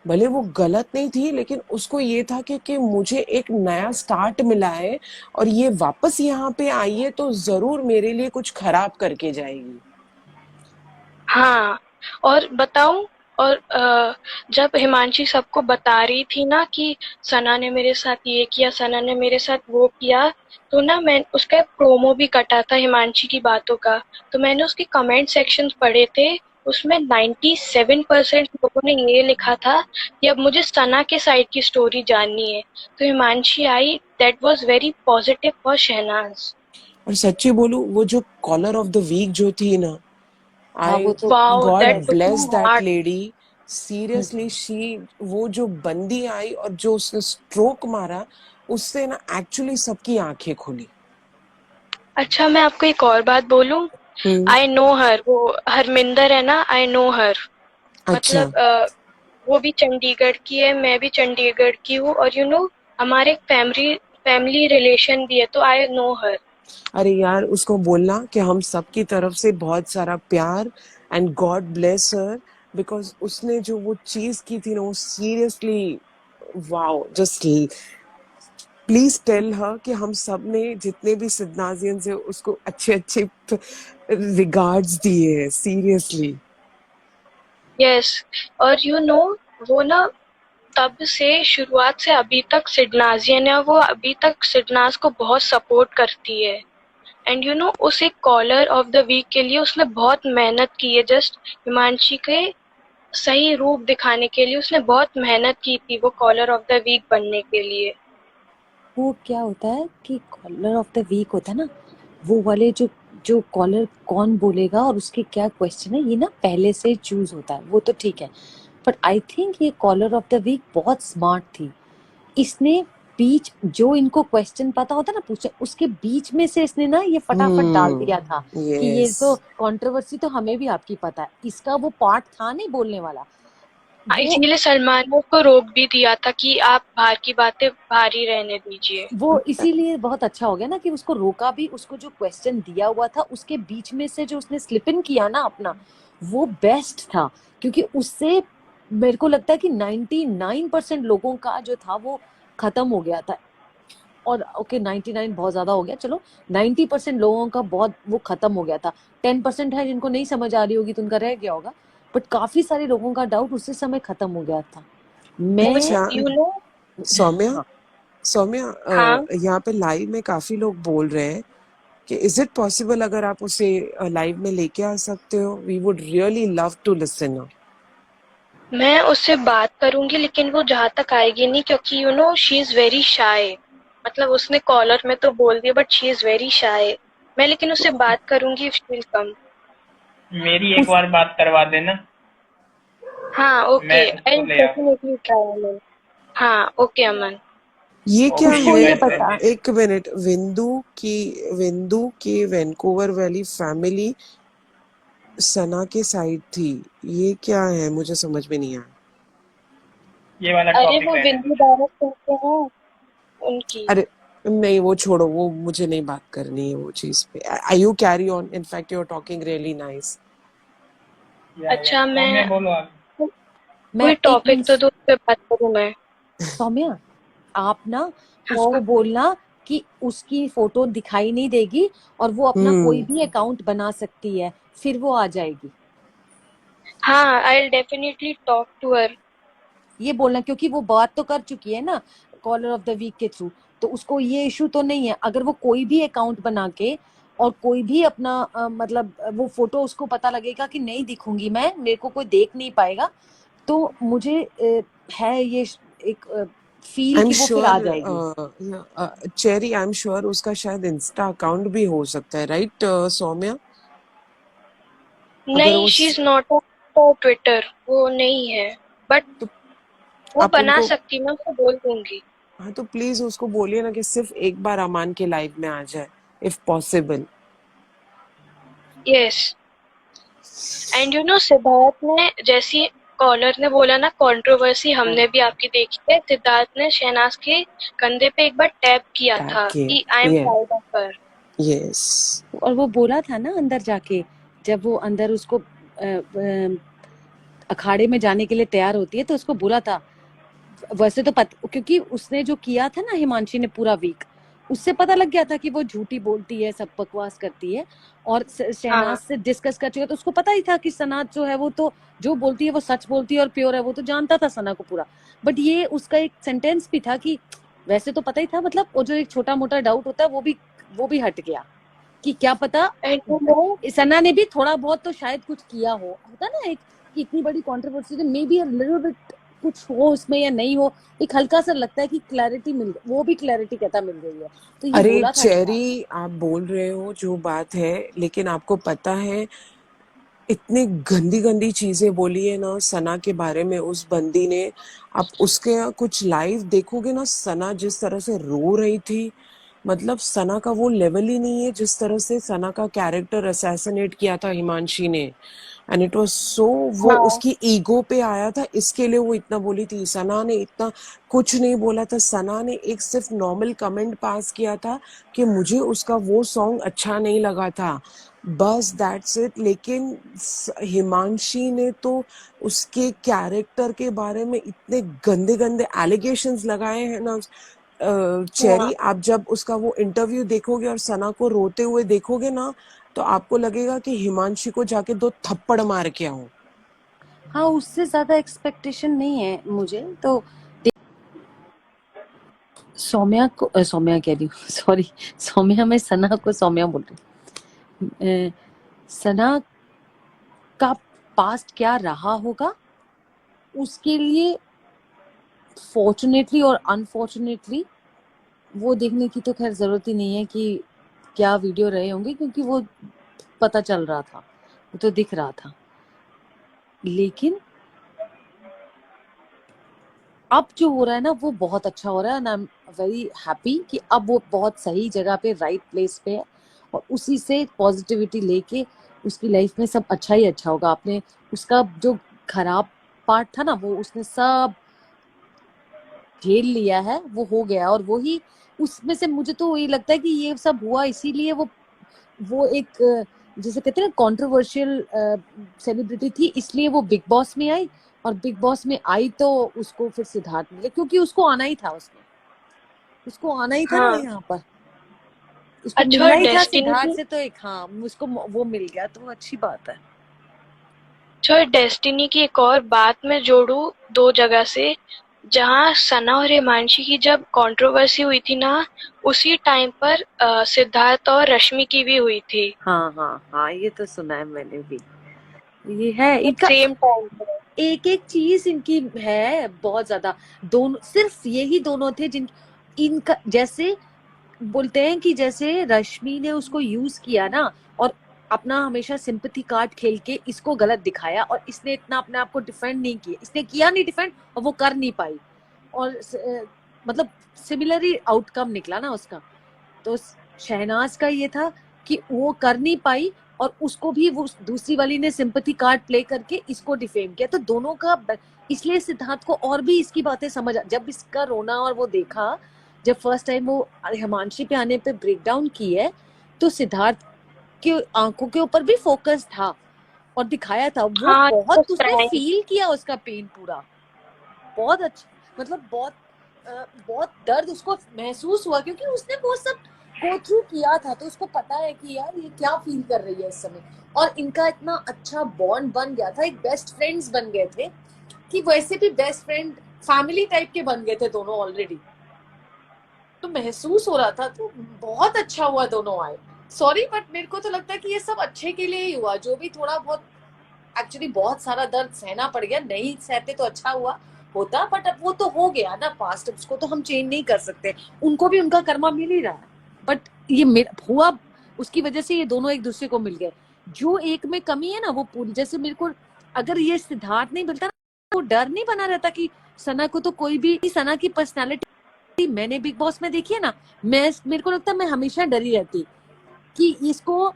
भले वो गलत नहीं थी, लेकिन उसको ये था कि मुझे एक नया स्टार्ट मिला है, और ये वापस यहाँ पे आई है तो जरूर मेरे लिए कुछ खराब करके जाएगी।
हाँ, और बताऊं, और जब हिमांशी सबको बता रही थी ना कि सना ने मेरे साथ ये किया, सना ने मेरे साथ वो किया, तो ना मैं उसका प्रोमो भी कटा था हिमांशी की बातों का, तो मैंने उसके कमेंट सेक्शन पढ़े थे। उसमें 97% लोगों ने ये लिखा था कि अब मुझे सना के साइड की स्टोरी जाननी है। तो हिमांशी आई, that was very positive for Shehnaaz.
और सच्ची बोलूं, वो जो कॉलर ऑफ द वीक जो थी ना,
हाँ,
आई
वो तो
wow,
god
that
best.
Bless
to
that
heart.
Lady, seriously she, वो जो बंदी आई और जो उसने स्ट्रोक मारा, उससे ना एक्चुअली सबकी आंखें खुली।
अच्छा, मैं आपको एक और बात बोलूं,
हम्म।
आई नो हर, वो हरमिंदर है ना, आई नो हर,
अच्छा।
मतलब वो भी चंडीगढ़ की है, मैं भी चंडीगढ़ की हूँ, और हमारे फैमिली फैमिली रिलेशन भी है, तो आई नो हर।
अरे यार, उसको बोलना कि हम सबकी तरफ से बहुत सारा प्यार, and god bless her, because उसने जो वो चीज की थी ना, वो seriously wow. Just please tell her कि हम सब ने जितने भी सिद्धनाजियंस है उसको अच्छे अच्छे रिगार्ड्स दिए हैं, सीरियसली।
यस, और वो ना तब से, शुरुआत से अभी तक सिडनाजियन है, वो अभी तक सिडनाज को बहुत सपोर्ट करती है। एंड उस एक कॉलर ऑफ द वीक के लिए उसने बहुत मेहनत की है, जस्ट हिमांशी के सही रूप दिखाने के लिए उसने बहुत मेहनत की थी, वो कॉलर ऑफ द वीक बनने के लिए।
वो क्या होता है कि कॉलर ऑफ द वीक होता है ना, वो वाले जो जो कॉलर कौन बोलेगा और उसके क्या क्वेश्चन है, ये ना पहले से चूज होता है, वो तो ठीक है। बट आई थिंक ये कॉलर ऑफ द वीक बहुत स्मार्ट थी। इसने बीच जो इनको क्वेश्चन पता होता ना पूछे, उसके बीच में से इसने ना ये फटाफट डाल दिया था कि ये
यस।
तो कंट्रोवर्सी तो हमें भी आपकी पता है, इसका वो पार्ट था नहीं बोलने वाला। वो
इसीलिए सलमान ने उसको रोक भी दिया था कि आप बाहर की बातें बाहर ही रहने दीजिए।
वो इसीलिए बहुत अच्छा हो गया ना कि उसको रोका भी, उसको जो क्वेश्चन दिया हुआ था उसके बीच में से जो उसने स्लिप इन किया ना अपना, वो बेस्ट था। क्योंकि उससे मेरे को लगता है कि 99% लोगों का जो था वो खत्म हो गया था। और ओके 99 बहुत ज्यादा हो गया, चलो 90% लोगों का बहुत वो खत्म हो गया था। 10% है जिनको नहीं समझ आ रही होगी तो उनका रह गया होगा, बट काफी सारे लोगों का डाउट उसी समय खत्म हो गया था। मैं
अच्छा
यू नो
सौम्या,
हाँ
सौम्या
हाँ
यहाँ पे लाइव में काफी लोग बोल रहे हैं कि इज इट पॉसिबल अगर आप उसे लाइव में लेके आ सकते हो, we would really love to listen.
मैं उससे बात करूंगी, लेकिन वो जहाँ तक आएगी नहीं, क्योंकि शी इज वेरी शाय। मतलब उसने कॉलर में तो बोल दिया, but she is very shy. मैं लेकिन उससे बात करूंगी इफ शी विल कम।
मेरी एक
उस
बार बात करवा देना,
हाँ ओके,
मैं
आई
उसको ले आऊँ।
डेफिनेटली ट्राई अमन। हाँ ओके अमन।
ये क्या
ओके
उसको
है?
ये
वैसे
बता,
एक मिनट, विंदु की वैंकूवर वाली फैमिली सना के साइड थी, ये क्या है? मुझे समझ में नहीं आया।
ये वाला
अरे
टॉपिक
वो
रहने दो।
बिंदु दावत करते हैं उनकी।
अरे नहीं, वो छोड़ो, वो मुझे नहीं बात करनी है वो चीज पे। I you carry on, in fact you are talking really nice.
या
अच्छा,
सौम्या
मैं
बोलो आप।
मैं
कोई
एक
टॉपिक
मिनट,
तो दो, उस पे बात करूँ मैं।
सौम्या आप ना
हाँ
उसको बोलना कि उसकी फोटो दिखाई नहीं देगी और वो अपना कोई
हम्म।
भी अकाउंट बना सकती है, फिर वो आ जाएगी।
हाँ, I will definitely talk to her.
ये बोलना, क्योंकि वो बात तो कर चुकी है ना कॉलर ऑफ द वीक के थ्रू, तो उसको ये इशू तो नहीं है। अगर वो कोई भी अकाउंट बना के और कोई भी अपना मतलब वो फोटो उसको पता लगेगा कि नहीं दिखूंगी मैं, मेरे को कोई देख नहीं पाएगा, तो मुझे है ये एक फील
आई एम
कि वो फिर आ
श्योर
जाएगी।
चेरी, आई एम श्योर उसका शायद इंस्टा अकाउंट भी हो सकता है, राइट सौम्या? अगर
नहीं,
वो
she is not on Twitter, वो नहीं है। बट
तो
वो
आप
बना
उनको,
सकती, मैं उसको बोल दूंगी।
हाँ तो प्लीज उसको बोलिए ना कि सिर्फ एक बार अमान के लाइव में आ जाए, if possible.
Yes. And Siddharth ने, जैसी कॉलर ने बोला ना, कंट्रोवर्सी हमने भी आपकी देखी है। सिद्धार्थ ने शहनाज के कंधे पे एक बार टैप किया था
ताकि
कि आई एम
ये,
प्राउड ऑफ हर।
यस।
और वो बोला था ना अंदर जाके, जब वो अंदर उसको अखाड़े में जाने के लिए तैयार होती है तो उसको बोला था, वैसे तो क्योंकि उसने जो किया था ना हिमांशी ने पूरा वीक, उससे पता लग गया था कि वो झूठी बोलती है, सब बकवास करती है और शहनाज
हाँ
से डिस्कस कर चुका है, तो उसको पता ही था कि सना जो है वो तो जो बोलती है वो सच बोलती है और प्योर है, वो तो जानता था सना को पूरा। बट ये उसका एक सेंटेंस भी था कि वैसे तो पता ही था, मतलब वो जो एक छोटा मोटा डाउट होता है वो भी हट गया कि क्या पता
एंड
सना ने भी थोड़ा बहुत तो शायद कुछ किया होता ना, एक कि इतनी बड़ी controversy may be little bit कुछ हो उसमें या नहीं हो, एक हल्का सा लगता है कि क्लैरिटी मिल, वो भी क्लैरिटी कहता मिल गई है, तो ये
अरे
बोला था सिद्धार्थ।
चेरी, आप बोल रहे हो जो बात है, लेकिन आपको पता है इतनी गंदी गंदी चीजें बोली है ना सना के बारे में उस बंदी ने। आप उसके कुछ लाइव देखोगे ना, सना जिस तरह से रो रही थी, मतलब सना का वो लेवल ही नहीं है जिस तरह से सना का कैरेक्टर असैसिनेट किया था हिमांशी ने। एंड इट वाज सो, वो
हाँ
उसकी ईगो पे आया था, इसके लिए वो इतना बोली थी। सना ने इतना कुछ नहीं बोला था, सना ने एक सिर्फ नॉर्मल कमेंट पास किया था कि मुझे उसका वो सॉन्ग अच्छा नहीं लगा था, बस दैट्स इट। लेकिन हिमांशी ने तो उसके कैरेक्टर के बारे में इतने गंदे गंदे एलिगेशंस लगाए हैं ना।
हाँ
चेरी, आप जब उसका वो इंटरव्यू देखोगे और सना को रोते हुए देखोगे ना, तो आपको लगेगा कि हिमांशी को जाके 2 थप्पड़ मार के आऊं।
हाँ, उससे ज्यादा एक्सपेक्टेशन नहीं है मुझे तो। सौम्या कह रही हूँ सॉरी, सौम्या, मैं सना को सौम्या बोल रही हूँ। सना का पास्ट क्या रहा होगा उसके लिए फॉर्चुनेटली और अनफॉर्चुनेटली वो देखने की तो खैर जरूरत ही नहीं है कि क्या वीडियो रहे होंगे, क्योंकि वो पता चल रहा था, वो तो दिख रहा था। लेकिन अब जो हो रहा है ना वो बहुत अच्छा हो रहा है, आई एम वेरी हैप्पी कि अब वो बहुत सही जगह पे, राइट प्लेस पे है, और उसी से पॉजिटिविटी लेके उसकी लाइफ में सब अच्छा ही अच्छा होगा। आपने उसका जो खराब पार्ट था ना वो उसने सब झेल लिया है, वो हो गया, और वो ही उसमें से मुझे तो ये लगता है कि ये सब हुआ इसीलिए वो एक जैसे कहते हैं कंट्रोवर्शियल सेलिब्रिटी थी, इसलिए वो बिग बॉस में आई, और बिग बॉस में आई तो उसको फिर सिद्धार्थ मिले, क्योंकि उसको आना ही था उसमें। उसको आना ही था ना
हाँ
यहाँ पर, उसको
अच्छा,
मिलना
और
ही था
डेस्टिनी
सिद्धार्थ
की
से, तो एक हाँ उसको वो मिल गया तो अच्छी बात है।
डेस्टिनी की एक और बात मैं जोड़ू दो जगह से, जहाँ सना और हिमांशी की जब कंट्रोवर्सी हुई थी ना, उसी टाइम पर सिद्धार्थ और रश्मि की भी हुई थी,
हाँ हाँ हाँ, ये तो सुना है मैंने भी। ये है इनका,
सेम टाइम पर।
एक एक चीज इनकी है बहुत ज्यादा। दोनों सिर्फ यही दोनों थे जिन, इनका जैसे बोलते हैं कि जैसे रश्मि ने उसको यूज किया ना, और अपना हमेशा सिंपैथी कार्ड खेल के इसको गलत दिखाया, और इसने इतना अपने आप को डिफेंड नहीं किया, इसने किया नहीं डिफेंड, और वो कर नहीं पाई, और मतलब सिमिलर आउटकम निकला ना उसका। तो शहनाज का ये था कि वो कर नहीं पाई, और उसको भी वो दूसरी वाली ने सिंपैथी कार्ड प्ले करके इसको डिफेम किया, तो दोनों का इसलिए सिद्धार्थ को और भी इसकी बातें समझ, जब इसका रोना और वो देखा, जब फर्स्ट टाइम वो हिमांशी पे आने पे ब्रेक डाउन की है, तो सिद्धार्थ के आंखों के ऊपर भी फोकस था और दिखाया था, वो
हाँ,
बहुत
उस
उसने
टाइम
फील किया उसका पेन पूरा, बहुत अच्छा, मतलब बहुत दर्द उसको महसूस हुआ, क्योंकि उसने वो सब गो थ्रू किया था, तो उसको पता है कि यार ये क्या फील कर रही है इस समय। और इनका इतना अच्छा बॉन्ड बन गया था, एक बेस्ट फ्रेंड्स बन गए थे, कि वैसे भी बेस्ट फ्रेंड फैमिली टाइप के बन गए थे दोनों ऑलरेडी, तो महसूस हो रहा था, तो बहुत अच्छा हुआ दोनों आए। सॉरी बट मेरे को तो लगता है कि ये सब अच्छे के लिए ही हुआ, जो भी थोड़ा बहुत एक्चुअली बहुत सारा दर्द सहना पड़ गया, नहीं सहते तो अच्छा हुआ होता, बट अब वो तो हो गया ना पास्ट, उसको तो हम चेंज नहीं कर सकते, उनको भी उनका कर्मा मिल ही रहा है, बट ये हुआ उसकी वजह से ये दोनों एक दूसरे को मिल गए। जो एक में कमी है ना वो पूरी, जैसे मेरे को अगर ये सिद्धार्थ नहीं मिलता ना, वो डर नहीं बना रहता कि सना को तो कोई भी, सना की पर्सनालिटी मैंने बिग बॉस में देखी है ना, मेरे को लगता है मैं हमेशा डरी रहती कि इसको,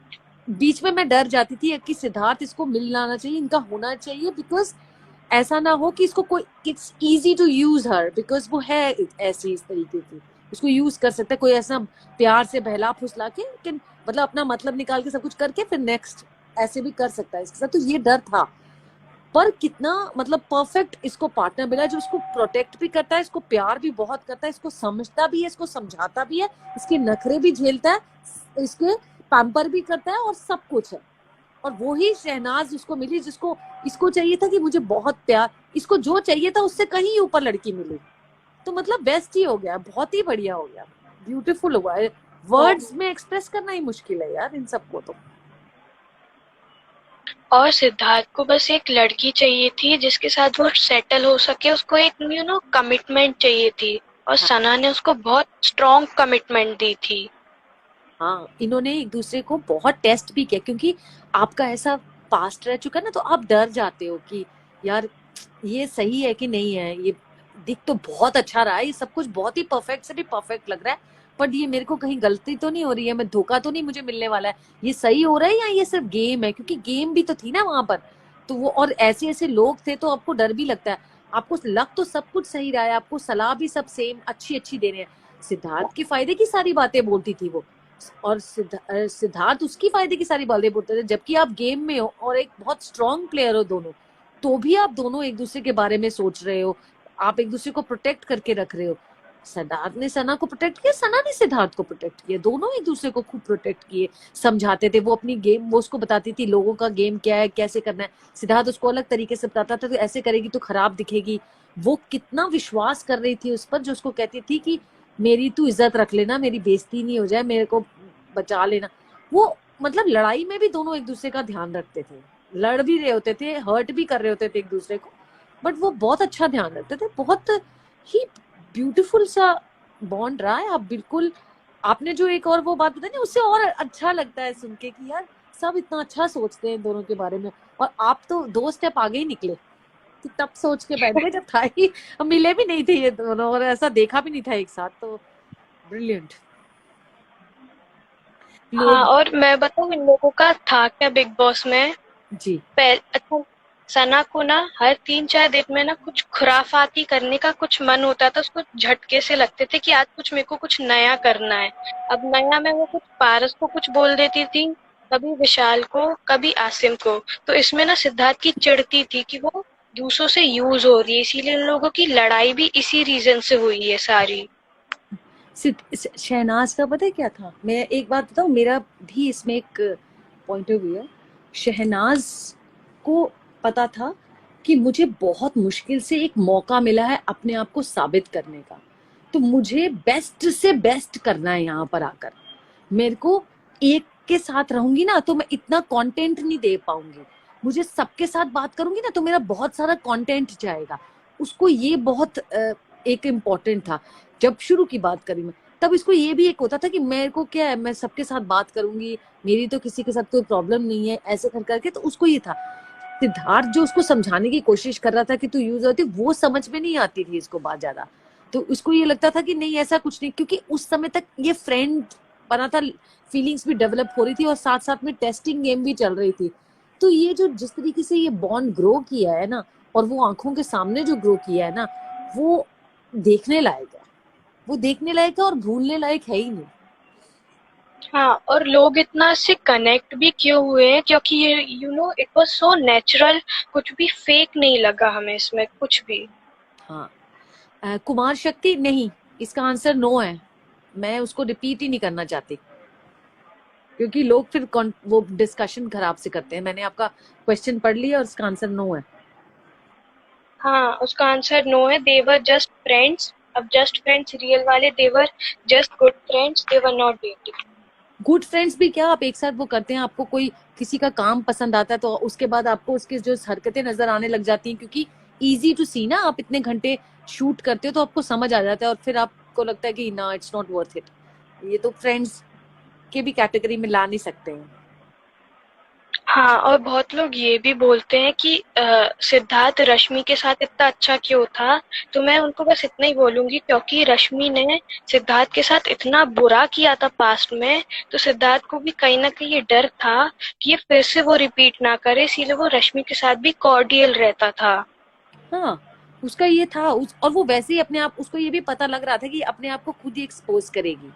बीच में मैं डर जाती थी कि सिद्धार्थ इसको मिल लाना चाहिए, इनका होना चाहिए, बिकॉज ऐसा ना हो कि इसको कोई, it's easy to use her, because वो है ऐसी इस तरीके की, उसको यूज कर सकता है कोई ऐसा प्यार से बहला फुसला के, मतलब अपना मतलब निकाल के सब कुछ करके फिर नेक्स्ट ऐसे भी कर सकता है इसके साथ, तो ये डर था। पर कितना मतलब परफेक्ट इसको पार्टनर मिला जो इसको प्रोटेक्ट भी करता है, इसको प्यार भी बहुत करता है, इसको समझता भी है, इसको समझाता भी है, इसके नखरे भी झेलता है, इसके पैम्पर भी करता है, और सब कुछ है। और वो ही शहनाज उसको मिली जिसको, इसको चाहिए था कि मुझे बहुत प्यार, इसको जो चाहिए था उससे कहीं ऊपर लड़की मिली, तो मतलब बेस्ट ही हो गया, बहुत ही बढ़िया हो गया, ब्यूटीफुल हुआ है, वर्ड्स में एक्सप्रेस करना ही मुश्किल है यार इन सबको तो।
और सिद्धार्थ को बस एक लड़की चाहिए थी जिसके साथ वो सेटल हो सके, उसको एक कमिटमेंट चाहिए थी, और सना ने उसको बहुत स्ट्रॉन्ग कमिटमेंट दी थी।
हाँ, इन्होंने एक दूसरे को बहुत टेस्ट भी किया, क्योंकि आपका ऐसा पास्ट रह चुका है ना, तो आप डर जाते हो कि यार ये सही है कि नहीं है, ये दिख तो बहुत अच्छा रहा है, ये सब कुछ बहुत ही परफेक्ट से भी परफेक्ट लग रहा है, बट ये मेरे को कहीं गलती तो नहीं हो रही है, मैं धोखा तो नहीं मुझे मिलने वाला है, ये सही हो रहा है या ये सिर्फ गेम है, क्योंकि गेम भी तो थी ना वहां पर, तो वो और ऐसे ऐसे लोग थे, तो आपको डर भी लगता है, आपको लग तो सब कुछ सही रहा है, आपको सलाह भी सब सेम अच्छी अच्छी दे रहे हैं, सिद्धार्थ के फायदे की सारी बातें बोलती थी वो, और सिद्धार्थ उसकी फायदे की सारी बातें बोलते थे, जबकि आप गेम में हो और एक बहुत स्ट्रॉन्ग प्लेयर हो दोनों, तो भी आप दोनों एक दूसरे के बारे में सोच रहे हो, आप एक दूसरे को प्रोटेक्ट करके रख रहे हो, सिद्धार्थ ने सना को प्रोटेक्ट किया, सना ने सिद्धार्थ को प्रोटेक्ट किया, दोनों एक दूसरे को खूब प्रोटेक्ट किए, समझाते थे, वो अपनी गेम वो उसको बताती थी लोगों का गेम क्या है कैसे करना है, सिद्धार्थ उसको अलग तरीके से बताता था, तो ऐसे करेगी तो खराब दिखेगी, वो कितना विश्वास कर रही थी उस पर, जो उसको कहती थी कि मेरी तू इज्जत रख लेना, मेरी बेइज्जती नहीं हो जाए, मेरे को बचा लेना, वो मतलब लड़ाई में भी दोनों एक दूसरे का ध्यान रखते थे, लड़ भी रहे होते थे, हर्ट भी कर रहे होते थे एक दूसरे को, बट वो बहुत अच्छा ध्यान रखते थे, बहुत ही ब्यूटीफुल सा बॉन्ड रहा है। आप बिल्कुल, आपने जो एक और वो बात बताई ना, उससे और अच्छा लगता है सुन के कि यार सब इतना अच्छा सोचते हैं दोनों के बारे में, और आप तो 2 स्टेप आगे ही निकले, कि तब सोच के बैठे जब था ही, हम मिले भी नहीं थे ये दोनों, और ऐसा देखा भी नहीं था एक साथ, तो ब्रिलियंट
हाँ,
लोग।
और मैं बताऊँ इन लोगों का था क्या बिग बॉस में,
जी
अच्छा, सना को ना हर 3-4 दिन में ना कुछ खुराफाती करने का कुछ मन होता था, उसको झटके से लगते थे कि आज कुछ मेरे को कुछ नया करना है। अब नया में वो कुछ पारस को कुछ बोल देती थी, कभी विशाल को, कभी आसिम को, तो इसमें ना सिद्धार्थ की चिढ़ती थी कि वो दूसरों से यूज हो रही है, इसीलिए इन लोगों की लड़ाई भी इसी रीजन से हुई है सारी।
शहनाज का पता है क्या था, मैं एक बात बताऊं, मेरा भी इसमें एक पॉइंट ऑफ व्यू है। शहनाज को पता था कि मुझे बहुत मुश्किल से एक मौका मिला है अपने आप को साबित करने का, तो मुझे बेस्ट से बेस्ट करना है यहाँ पर आकर। मेरे को एक के साथ रहूंगी ना तो मैं इतना कंटेंट नहीं दे पाऊंगी, मुझे सबके साथ बात करूंगी ना तो मेरा बहुत सारा कंटेंट जाएगा। उसको ये बहुत एक इम्पोर्टेंट था। जब शुरू की बात करी मैं, तब इसको ये भी एक होता था कि मेरे को क्या है, मैं सबके साथ बात करूंगी, मेरी तो किसी के साथ कोई प्रॉब्लम नहीं है, ऐसे कर करके। तो उसको ये था, सिद्धार्थ जो उसको समझाने की कोशिश कर रहा था कि तू यूज होती, वो समझ में नहीं आती थी इसको बात ज्यादा। तो उसको ये लगता था कि नहीं ऐसा कुछ नहीं, क्योंकि उस समय तक ये फ्रेंड बना था, फीलिंग्स भी डेवलप हो रही थी और साथ साथ में टेस्टिंग गेम भी चल रही थी। तो ये जो जिस तरीके से ये बॉन्ड ग्रो किया है ना, और वो आंखों के सामने जो ग्रो किया है ना, वो देखने लायक है। वो देखने लायक है और भूलने लायक है ही नहीं।
हाँ, और लोग इतना इससे कनेक्ट भी क्यों हुए हैं, क्योंकि ये इट वाज सो नेचुरल, कुछ भी फेक नहीं लगा हमें इसमें कुछ भी।
हाँ, कुमार शक्ति नहीं, इसका आंसर नो है। मैं उसको रिपीट ही नहीं करना चाहती, क्योंकि लोग फिर वो डिस्कशन खराब से करते हैं। मैंने आपका क्वेश्चन पढ़ लिया और उसका आंसर नो है।
हाँ, उसका आंसर नो है। They were just friends. अब जस्ट फ्रेंड्स रियल वाले, they were just good friends, they were not dating.
Good friends भी क्या, आप एक साथ वो करते हैं, आपको कोई किसी का काम पसंद आता है तो उसके बाद आपको उसकी जो हरकतें नजर आने लग जाती हैं, क्योंकि इजी टू सी ना, आप इतने घंटे शूट करते हो तो आपको समझ आ जाता है, और फिर आपको लगता है कि ना, इट्स नॉट वर्थ इट। ये तो फ्रेंड्स के भी कैटेगरी में ला नहीं सकते हैं।
हाँ, और बहुत लोग ये भी बोलते हैं कि सिद्धार्थ रश्मि के साथ इतना अच्छा क्यों था। तो मैं उनको बस इतना ही बोलूंगी, क्योंकि रश्मि ने सिद्धार्थ के साथ इतना बुरा किया था पास्ट में, तो सिद्धार्थ को भी कहीं ना कहीं ये डर था कि ये फिर से वो रिपीट ना करे, इसीलिए वो रश्मि के साथ भी कॉर्डियल रहता था।
हाँ, उसका ये था और वो वैसे ही अपने आप, उसको ये भी पता लग रहा था कि अपने आप को खुद ही एक्सपोज करेगी,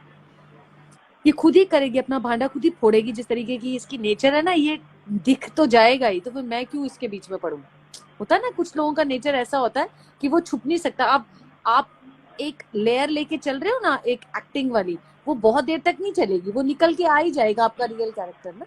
ये खुद ही करेगी, अपना भांडा खुद ही फोड़ेगी। जिस तरीके की इसकी नेचर है ना, ये दिख तो जाएगा ही, तो फिर मैं क्यों इसके बीच में पड़ूं। होता है ना, कुछ लोगों का नेचर ऐसा होता है कि वो छुप नहीं सकता। आप एक लेयर लेके चल रहे हो ना, एक एक्टिंग वाली, वो बहुत देर तक नहीं चलेगी, वो निकल के आ ही जाएगा आपका रियल कैरेक्टर ना,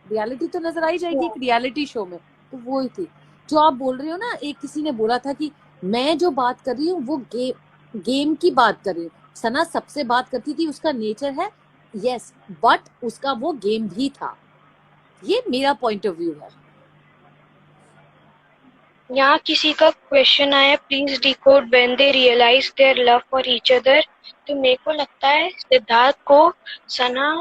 रियलिटी तो नजर आई जाएगी एक रियलिटी शो में। तो वो ही थी जो आप बोल रहे हो ना। एक किसी ने बोला था कि मैं जो बात कर रही हूँ वो गेम की बात कर रही हूँ, सना सबसे बात करती थी, उसका नेचर है, यस, बट उसका वो गेम भी था। ये मेरा पॉइंट ऑफ व्यू है।
यहाँ किसी का क्वेश्चन आया, please decode when they realise their love for each other. तो मेरे को लगता है सिद्धार्थ को सना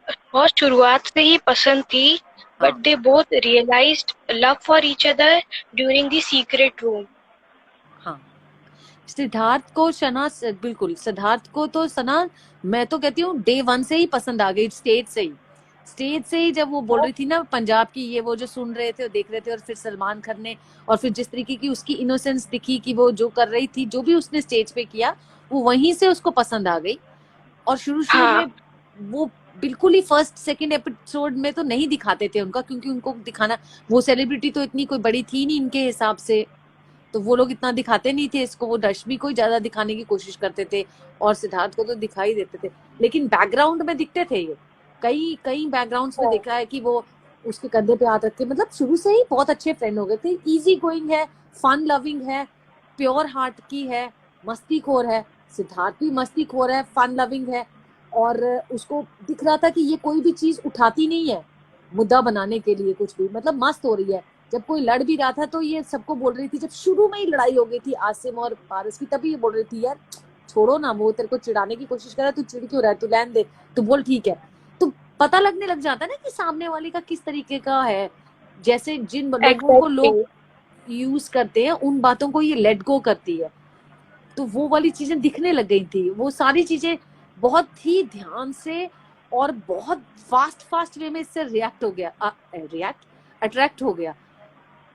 बहुत शुरुआत से ही पसंद थी, बट
हाँ,
they both realised love for each other during the secret room.
हाँ, सिद्धार्थ को सना, बिल्कुल सिद्धार्थ को तो सना, मैं तो कहती हूँ डे वन से ही पसंद आ गई, स्टेज से ही जब वो बोल रही थी ना पंजाब की, ये वो जो सुन रहे थे और देख रहे थे, और फिर सलमान खान ने, और फिर जिस तरीके की उसकी इनोसेंस दिखी कि वो जो कर रही थी, जो भी उसने स्टेज पे किया, वो वहीं से उसको पसंद आ गई। और शुरू
हाँ,
में वो बिल्कुल ही फर्स्ट सेकंड एपिसोड में तो नहीं दिखाते थे उनका, क्योंकि उनको दिखाना, वो सेलिब्रिटी तो इतनी कोई बड़ी थी नहीं इनके हिसाब से, तो वो लोग इतना दिखाते नहीं थे इसको, वो रश्मि को ही ज्यादा दिखाने की कोशिश करते थे, और सिद्धार्थ को तो दिखाई देते थे, लेकिन बैकग्राउंड में दिखते थे ये। कई कई बैकग्राउंड्स में देखा है कि वो उसके कंधे पे हाथ रख के, मतलब शुरू से ही बहुत अच्छे फ्रेंड हो गए थे। इजी गोइंग है, फन लविंग है, प्योर हार्ट की है, मस्तीखोर है। सिद्धार्थ भी मस्तीखोर है, फन लविंग है, और उसको दिख रहा था कि ये कोई भी चीज उठाती नहीं है मुद्दा बनाने के लिए, कुछ भी मतलब मस्त हो रही है। जब कोई लड़ भी रहा था तो ये सबको बोल रही थी, जब शुरू में ही लड़ाई हो गई थी आसिम और पारस की, तभी ये बोल रही थी, यार छोड़ो ना, वो तेरे को चिढ़ाने की कोशिश कर रहा है, तू चिढ़ क्यों रहा है, तू लैन दे, तू बोल ठीक है। तो पता लगने लग जाता है ना कि सामने वाले का किस तरीके का है। जैसे जिन लोगों को लोग
एग्जैक्टली।
यूज करते हैं, उन बातों को ये लेट गो करती है, तो वो वाली चीजें दिखने लग गई थी। वो सारी चीजें बहुत ही ध्यान से और बहुत फास्ट वे में इससे रिएक्ट हो गया, अट्रैक्ट हो गया।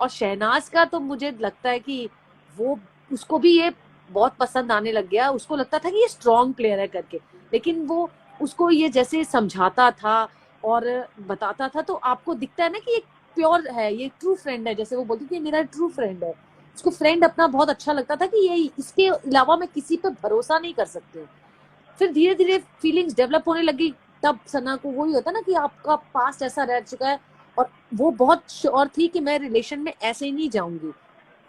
और शहनाज का तो मुझे लगता है कि वो, उसको भी ये बहुत पसंद आने लग गया। उसको लगता था कि ये स्ट्रॉन्ग प्लेयर है करके, लेकिन वो उसको ये जैसे समझाता था और बताता था, तो आपको दिखता है ना कि ये प्योर है, ये ट्रू फ्रेंड है। जैसे वो बोलती थी मेरा ट्रू फ्रेंड है, उसको फ्रेंड अपना बहुत अच्छा लगता था कि ये, इसके अलावा मैं किसी पे भरोसा नहीं कर सकती हूँ। फिर धीरे धीरे फीलिंग्स डेवलप होने लगी। तब सना को वही होता ना कि आपका पास्ट ऐसा रह चुका है, और वो बहुत श्योर थी कि मैं रिलेशन में ऐसे ही नहीं जाऊंगी,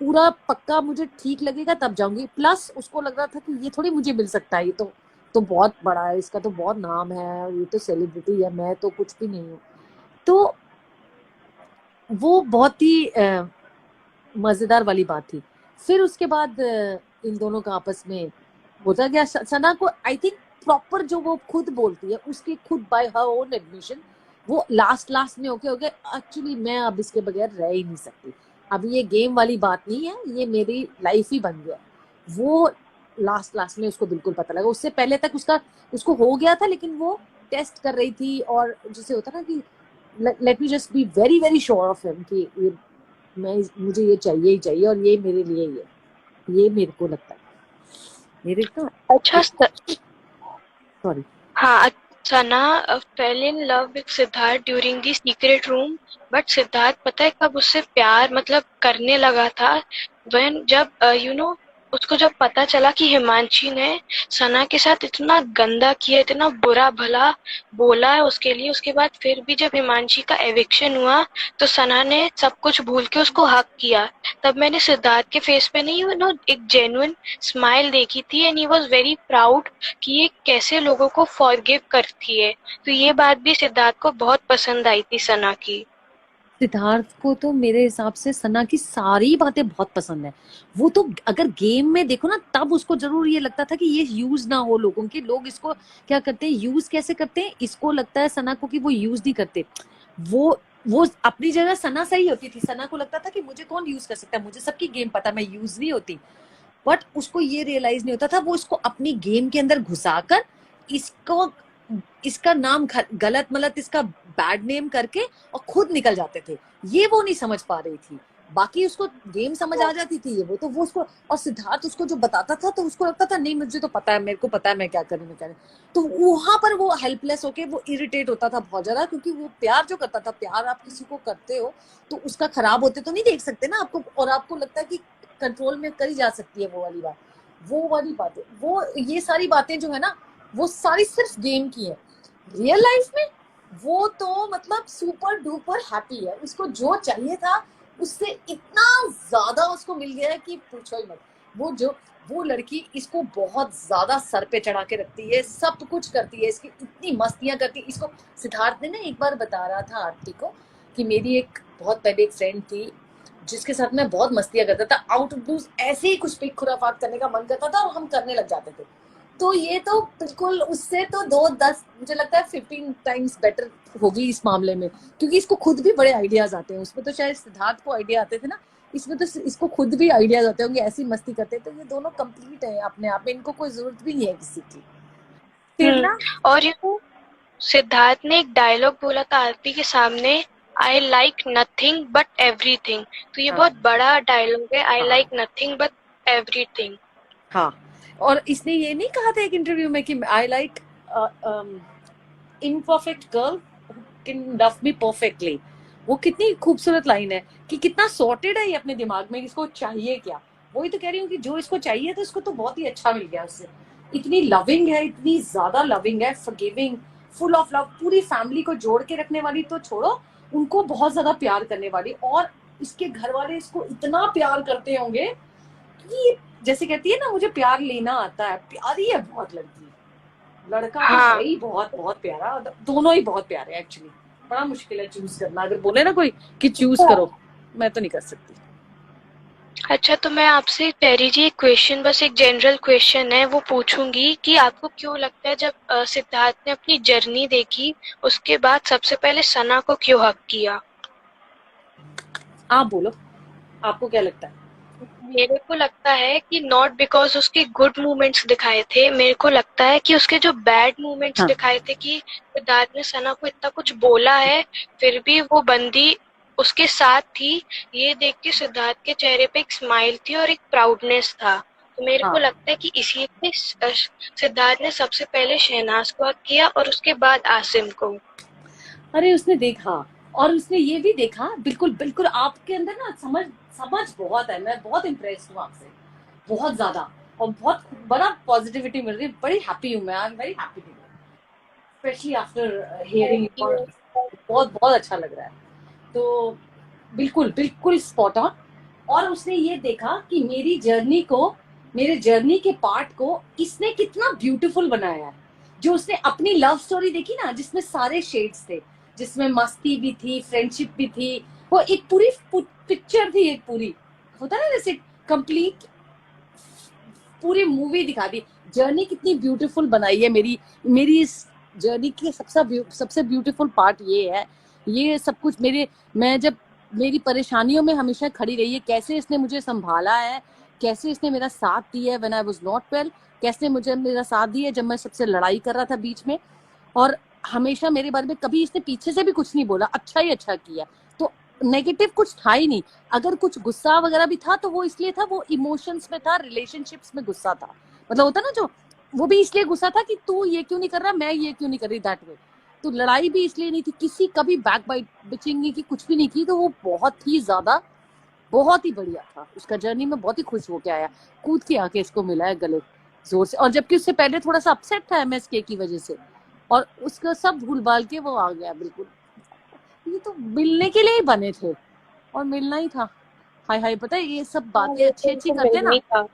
पूरा पक्का मुझे ठीक लगेगा तब जाऊंगी। प्लस उसको लग रहा था कि ये थोड़ी मुझे मिल सकता है, ये तो बहुत बड़ा है, इसका तो बहुत नाम है, ये तो सेलिब्रिटी है, मैं तो कुछ भी नहीं हूँ। तो वो बहुत ही मजेदार वाली बात थी। फिर उसके बाद इन दोनों का आपस में होता गया। सना को आई थिंक प्रॉपर जो वो खुद बोलती है, उसकी खुद बाय हर ओन एडमिशन, वो लास्ट में ओके एक्चुअली मैं अब इसके बगैर रह ही नहीं सकती, अब ये गेम वाली बात नहीं है, ये मेरी लाइफ ही बन गया। वो लास्ट में उसको बिल्कुल पता लगा। उससे पहले तक उसको हो गया था, लेकिन वो टेस्ट कर रही थी, और जिसे होता ना कि let me just be very very sure of him कि मुझे ये चाहिए ही चाहिए, और ये मेरे लिए ही है, ये मेरे को लगता है। मेरे तो
अच्छा
सॉरी
हाँ, Sana fell in love with Siddharth during the secret room, but Siddharth पता है कब उससे प्यार मतलब करने लगा था, व्हेन जब उसको जब पता चला कि हिमांशी ने सना के साथ इतना गंदा किया, इतना बुरा भला बोला है उसके लिए। उसके बाद फिर भी जब हिमांशी का एविक्शन हुआ तो सना ने सब कुछ भूल के उसको हक किया। तब मैंने सिद्धार्थ के फेस पे नहीं एक जेन्युइन स्माइल देखी थी, and he was very proud कि ये कैसे लोगों को फॉरगिव करती है। तो ये बात भी सिद्धार्थ को बहुत पसंद आई थी सना की।
सिद्धार्थ को तो मेरे हिसाब से सना की सारी बातें बहुत पसंद है। वो तो अगर गेम में देखो ना, तब उसको जरूर ये लगता था कि ये यूज ना हो लोगों के, लोग इसको क्या करते हैं, यूज कैसे करते हैं, इसको लगता है सना को कि वो यूज नहीं करते। वो अपनी जगह सना सही होती थी। सना को लगता था कि मुझे कौन यूज कर सकता है, मुझे सबकी गेम पता, मैं यूज नहीं होती। बट उसको ये रियलाइज नहीं होता था, वो इसको अपनी गेम के अंदर घुसाकर इसका नाम गलत मलत इसका बैड नेम करके और खुद निकल जाते थे। ये वो नहीं समझ पा रही थी। बाकी उसको गेम समझ आ जाती थी, वो उसको, और सिद्धार्थ उसको जो बताता था तो उसको लगता था नहीं मुझे तो पता है, मेरे को पता है मैं क्या करूँ। तो वहां पर वो हेल्पलेस होके वो इरिटेट होता था बहुत ज्यादा, क्योंकि वो प्यार जो करता था, प्यार आप किसी को करते हो तो उसका खराब होते तो नहीं देख सकते ना आपको, और आपको लगता है कि कंट्रोल में करी जा सकती है वो वाली बातें। वो ये सारी बातें जो है ना, वो सारी सिर्फ गेम की है। रियल लाइफ में वो तो मतलब सुपर डुपर हैप्पी है, उसको जो चाहिए था उससे इतना ज्यादा उसको मिल गया है कि पूछो ही मत। वो लड़की इसको बहुत ज्यादा सर पे चढ़ा के रखती है, सब कुछ करती है, इसकी इतनी मस्तियां करती है इसको। सिद्धार्थ ने ना एक बार बता रहा था आरती को कि मेरी एक बहुत पहले एक फ्रेंड थी जिसके साथ मैं बहुत मस्तियां करता था, आउट ऑफ ब्लूज ऐसे ही कुछ पिक खुराफात करने का मन करता था और हम करने लग जाते थे। तो ये तो बिल्कुल उससे तो 2-10 मुझे लगता है 15 टाइम्स बेटर होगी इस मामले में, क्योंकि इसको खुद भी बड़े आइडियाज आते हैं। उसमें तो शायद सिद्धार्थ को आइडिया आते थे ना, इसमें तो इसको खुद भी आइडियाज आते होंगे, ऐसी मस्ती करते हैं। तो ये दोनों कंप्लीट है अपने आप में, इनको कोई जरूरत भी नहीं है किसी की। फिर ना
और सिद्धार्थ ने एक डायलॉग बोला था आरती के सामने, I like nothing but everything. तो ये बहुत बड़ा डायलॉग है, I like nothing but everything.
हाँ, और इसने ये नहीं कहा था एक इंटरव्यू में कि I like imperfect girl can love me perfectly. वो कितनी खूबसूरत लाइन है कि कितना सॉर्टेड है ये अपने दिमाग में, इसको चाहिए क्या। वही तो कह रही हूँ कि जो इसको चाहिए था इसको तो बहुत ही अच्छा मिल गया उससे। इतनी लविंग है, इतनी ज्यादा लविंग है, फॉरगिविंग, फुल ऑफ लव, पूरी फैमिली को जोड़ के रखने वाली तो छोड़ो, उनको बहुत ज्यादा प्यार करने वाली। और इसके घर वाले इसको इतना प्यार करते होंगे कि जैसे कहती है ना मुझे प्यार लेना आता है, प्यारी है बहुत लड़की। लड़का
हाँ।
है ही बहुत बहुत प्यारा, दोनों ही बहुत प्यारे हैं एक्चुअली। बड़ा मुश्किल है चूज करना, अगर बोले ना कोई कि चूज करो, मैं तो नहीं कर सकती।
अच्छा, तो मैं आपसे टेरी जी एक क्वेश्चन, बस एक जनरल क्वेश्चन है वो पूछूंगी कि आपको क्यों लगता है जब सिद्धार्थ ने अपनी जर्नी देखी उसके बाद सबसे पहले सना को क्यों हक किया?
आप बोलो, आपको क्या लगता है?
मेरे को लगता है कि नॉट बिकॉज उसके गुड मोमेंट्स दिखाए थे, मेरे को लगता है कि उसके जो बैड मोमेंट्स दिखाए थे कि सिद्धार्थ ने सना को इतना कुछ बोला है फिर भी वो बंदी उसके साथ थी। ये देख के सिद्धार्थ के चेहरे पे एक स्माइल थी और एक प्राउडनेस था। तो मेरे को लगता है कि इसीलिए सिद्धार्थ ने सबसे पहले शहनाज को हक किया और उसके बाद आसिम को।
अरे उसने देखा, और उसने ये भी देखा, बिल्कुल बिल्कुल आपके अंदर ना समझ बहुत है। मैं बहुत इम्प्रेस हूँ आपसे, बहुत ज्यादा। और बहुत बड़ा पॉजिटिविटी मिल रही है, बड़ी हैप्पी हूँ मैं, I am very happy, specially after hearing,
thank you.
बहुत बहुत अच्छा लग रहा है। तो बिल्कुल बिल्कुल स्पॉट ऑन। और उसने ये देखा कि मेरी जर्नी को, मेरे जर्नी के पार्ट को इसने कितना ब्यूटीफुल बनाया है। जो उसने अपनी लव स्टोरी देखी ना, जिसमें सारे शेड्स थे, जिसमें मस्ती भी थी, फ्रेंडशिप भी थी, वो एक पूरी पिक्चर थी, एक पूरी होता ना जैसे कंप्लीट पूरी मूवी दिखा दी। जर्नी कितनी ब्यूटीफुल बनाई है मेरी, मेरी इस जर्नी की सबसे ब्यूटीफुल पार्ट ये है, ये सब कुछ मेरे, मैं जब मेरी परेशानियों में हमेशा खड़ी रही है, कैसे इसने मुझे संभाला है, कैसे इसने मेरा साथ दिया है when I was not well, कैसे मुझे मेरा साथ दिया जब मैं सबसे लड़ाई कर रहा था बीच में, और हमेशा मेरे बारे में कभी इसने पीछे से भी कुछ नहीं बोला, अच्छा ही अच्छा किया। तो नेगेटिव कुछ था ही नहीं। अगर कुछ गुस्सा वगैरह भी था तो वो इसलिए था, वो इमोशंस में था, रिलेशनशिप्स में गुस्सा था, मतलब होता ना जो, वो भी इसलिए गुस्सा था कि तू ये क्यों नहीं कर रहा, मैं ये क्यों नहीं कर रही, दैट वे। तो लड़ाई भी इसलिए नहीं थी, किसी कभी बैक बाइट बिचिंग नहीं की, कुछ भी नहीं की। तो वो बहुत ही ज्यादा, बहुत ही बढ़िया था उसका जर्नी में, बहुत ही खुश होके आया, कूद के आके इसको मिला है गले जोर से। और जबकि उससे पहले थोड़ा सा अपसेट था एमएसके की वजह से, और उसका सब भूल भाल के वो आ गया बिल्कुल। ये तो मिलने के लिए ही बने थे, और मिलना ही था। हाय हाय, पता है ये सब बातें
ये
अच्छी
तो
अच्छी
उनको
करते
मिलना
ना,
ही था।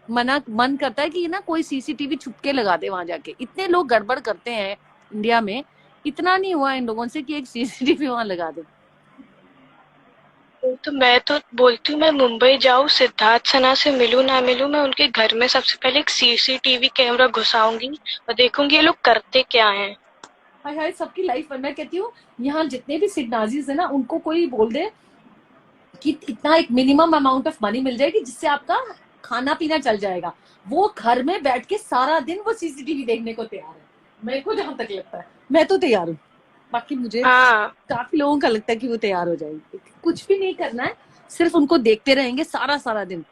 मन करता है कि ना कोई सीसीटीवी छुपके लगा दे वहां जाके। इतने लोग गड़बड़ करते हैं इंडिया में, इतना नहीं हुआ इन लोगों से कि एक सीसीटीवी वहां लगा दे।
तो मैं तो बोलती हूँ मैं मुंबई जाऊँ, सिद्धार्थ सना से मिलूं ना मिलूं, मैं उनके घर में सबसे पहले एक सीसीटीवी कैमरा घुसाऊंगी और देखूंगी ये लोग करते क्या हैं।
हाय हाय, सबकी लाइफ में मैं कहती हूँ, यहाँ जितने भी सिडनाजीज है ना, उनको कोई बोल दे कि इतना एक मिनिमम अमाउंट ऑफ मनी मिल जाएगी जिससे आपका खाना पीना चल जाएगा, वो घर में बैठ के सारा दिन वो सीसीटीवी देखने को तैयार है। मेरे को जहां तक लगता है, मैं तो तैयार हूँ। बाकी मुझे
हाँ,
काफी लोगों का लगता है कि वो तैयार हो जाएंगे, कुछ भी नहीं करना है, सिर्फ उनको देखते रहेंगे सारा सारा दिन,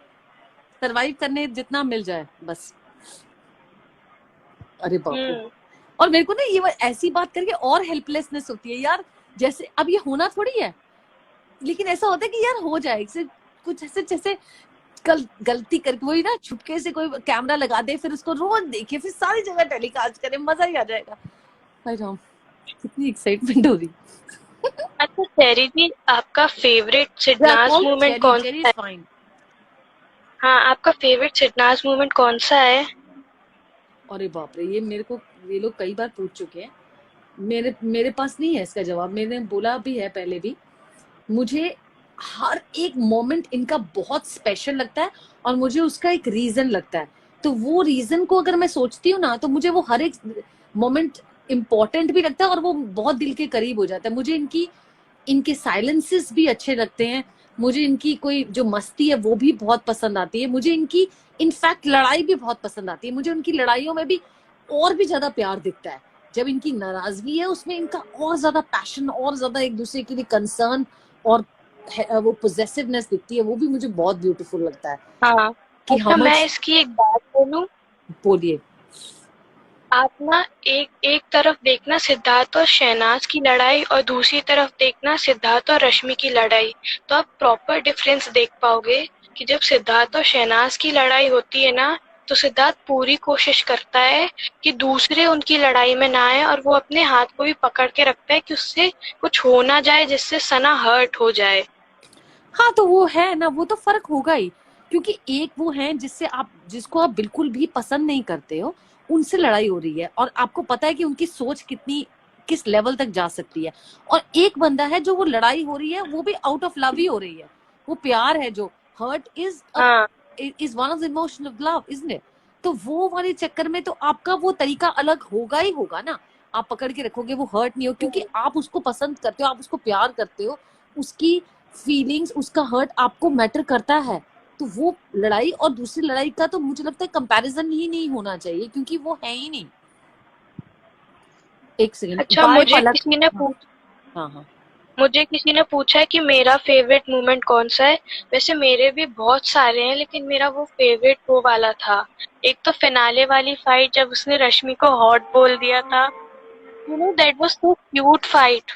सरवाइव करने जितना मिल जाए बस। अरे बाप रे। और मेरे को ना ये ऐसी बात करके और हेल्पलेसनेस होती है यार, जैसे अब ये होना थोड़ी है, लेकिन ऐसा होता है कि यार हो जाए, कुछ ऐसे जैसे कल गलती करके वही ना, छुपके से कोई कैमरा लगा दे, फिर उसको रोज देखे, फिर सारी जगह टेलीकास्ट करे, मजा ही आ जाएगा। भाई राम, कितनी एक्साइटमेंट हो रही।
अच्छा चेरी जी, आपका फेवरेट सिडनाज मूवमेंट कौन
चेरी
सा
इज
है?
फाइन।
हाँ, आपका फेवरेट सिडनाज मूवमेंट कौन सा है?
अरे बाप रे, ये मेरे को ये लोग कई बार पूछ चुके हैं, मेरे मेरे पास नहीं है इसका जवाब, मैंने बोला भी है पहले भी। मुझे हर एक मोमेंट इनका बहुत स्पेशल लगता है, और मुझे उसका एक रीजन लगता है। तो वो रीजन को अगर मैं सोचती हूँ ना, तो मुझे वो हर एक मोमेंट इम्पोर्टेंट भी लगता है, और वो बहुत दिल के करीब हो जाता है। मुझे इनके साइलेंसेस भी अच्छे लगते हैं, मुझे इनकी कोई जो मस्ती है वो भी बहुत पसंद आती है, मुझे इनकी इनफैक्ट लड़ाई भी बहुत पसंद आती है। मुझे उनकी लड़ाइयों में भी और भी ज्यादा प्यार दिखता है। जब इनकी नाराजगी है उसमें इनका और ज्यादा पैशन, और ज्यादा एक दूसरे के लिए कंसर्न, और वो पोजेसिवनेस दिखती है, वो भी मुझे बहुत ब्यूटीफुल लगता है
हाँ,
कि हाउ
अच्छा मैं
मच।
इसकी एक बात बोलूं,
बोलिए।
आप ना एक एक तरफ देखना सिद्धार्थ और शहनाज की लड़ाई और दूसरी तरफ देखना सिद्धार्थ और रश्मि की लड़ाई, तो आप प्रॉपर डिफरेंस देख पाओगे कि जब सिद्धार्थ और शहनाज की लड़ाई होती है ना, तो सिद्धार्थ पूरी कोशिश करता है कि दूसरे उनकी लड़ाई में ना आए, और वो अपने हाथ को भी पकड़ के रखता है कि उससे कुछ हो ना जाए जिससे सना हर्ट हो जाए।
हाँ, तो वो है ना, वो तो फर्क होगा ही, क्योंकि एक वो है जिसको आप बिल्कुल भी पसंद नहीं करते हो, उनसे लड़ाई हो रही है, और आपको पता है कि उनकी सोच किस लेवल तक जा सकती है। और एक बंदा है जो वो लड़ाई हो रही है, वो भी आउट ऑफ लव ही हो रही है, वो प्यार है, जो हर्ट
हाँ,
is one of the emotion of love, isn't it? तो वो वाले चक्कर में तो आपका वो तरीका अलग होगा ही होगा ना, आप पकड़ के रखोगे, वो हर्ट नहीं हो, क्योंकि आप उसको पसंद करते हो, आप उसको प्यार करते हो, उसकी फीलिंग्स, उसका हर्ट आपको मैटर करता है। तो वो लड़ाई और दूसरी लड़ाई का तो मुझे लगता है कंपैरिजन ही नहीं होना चाहिए, क्योंकि वो है ही नहीं। एक सेकंड,
अच्छा
बाय पलक। हाँ हाँ।
मुझे किसी ने पूछा है कि मेरा फेवरेट मोमेंट कौन सा है। वैसे मेरे भी बहुत सारे हैं, लेकिन मेरा वो फेवरेट वो वाला था। एक तो फिनाले वाली फाइट जब उसने रश्मि को हॉट बोल दिया था, you know that was so cute fight.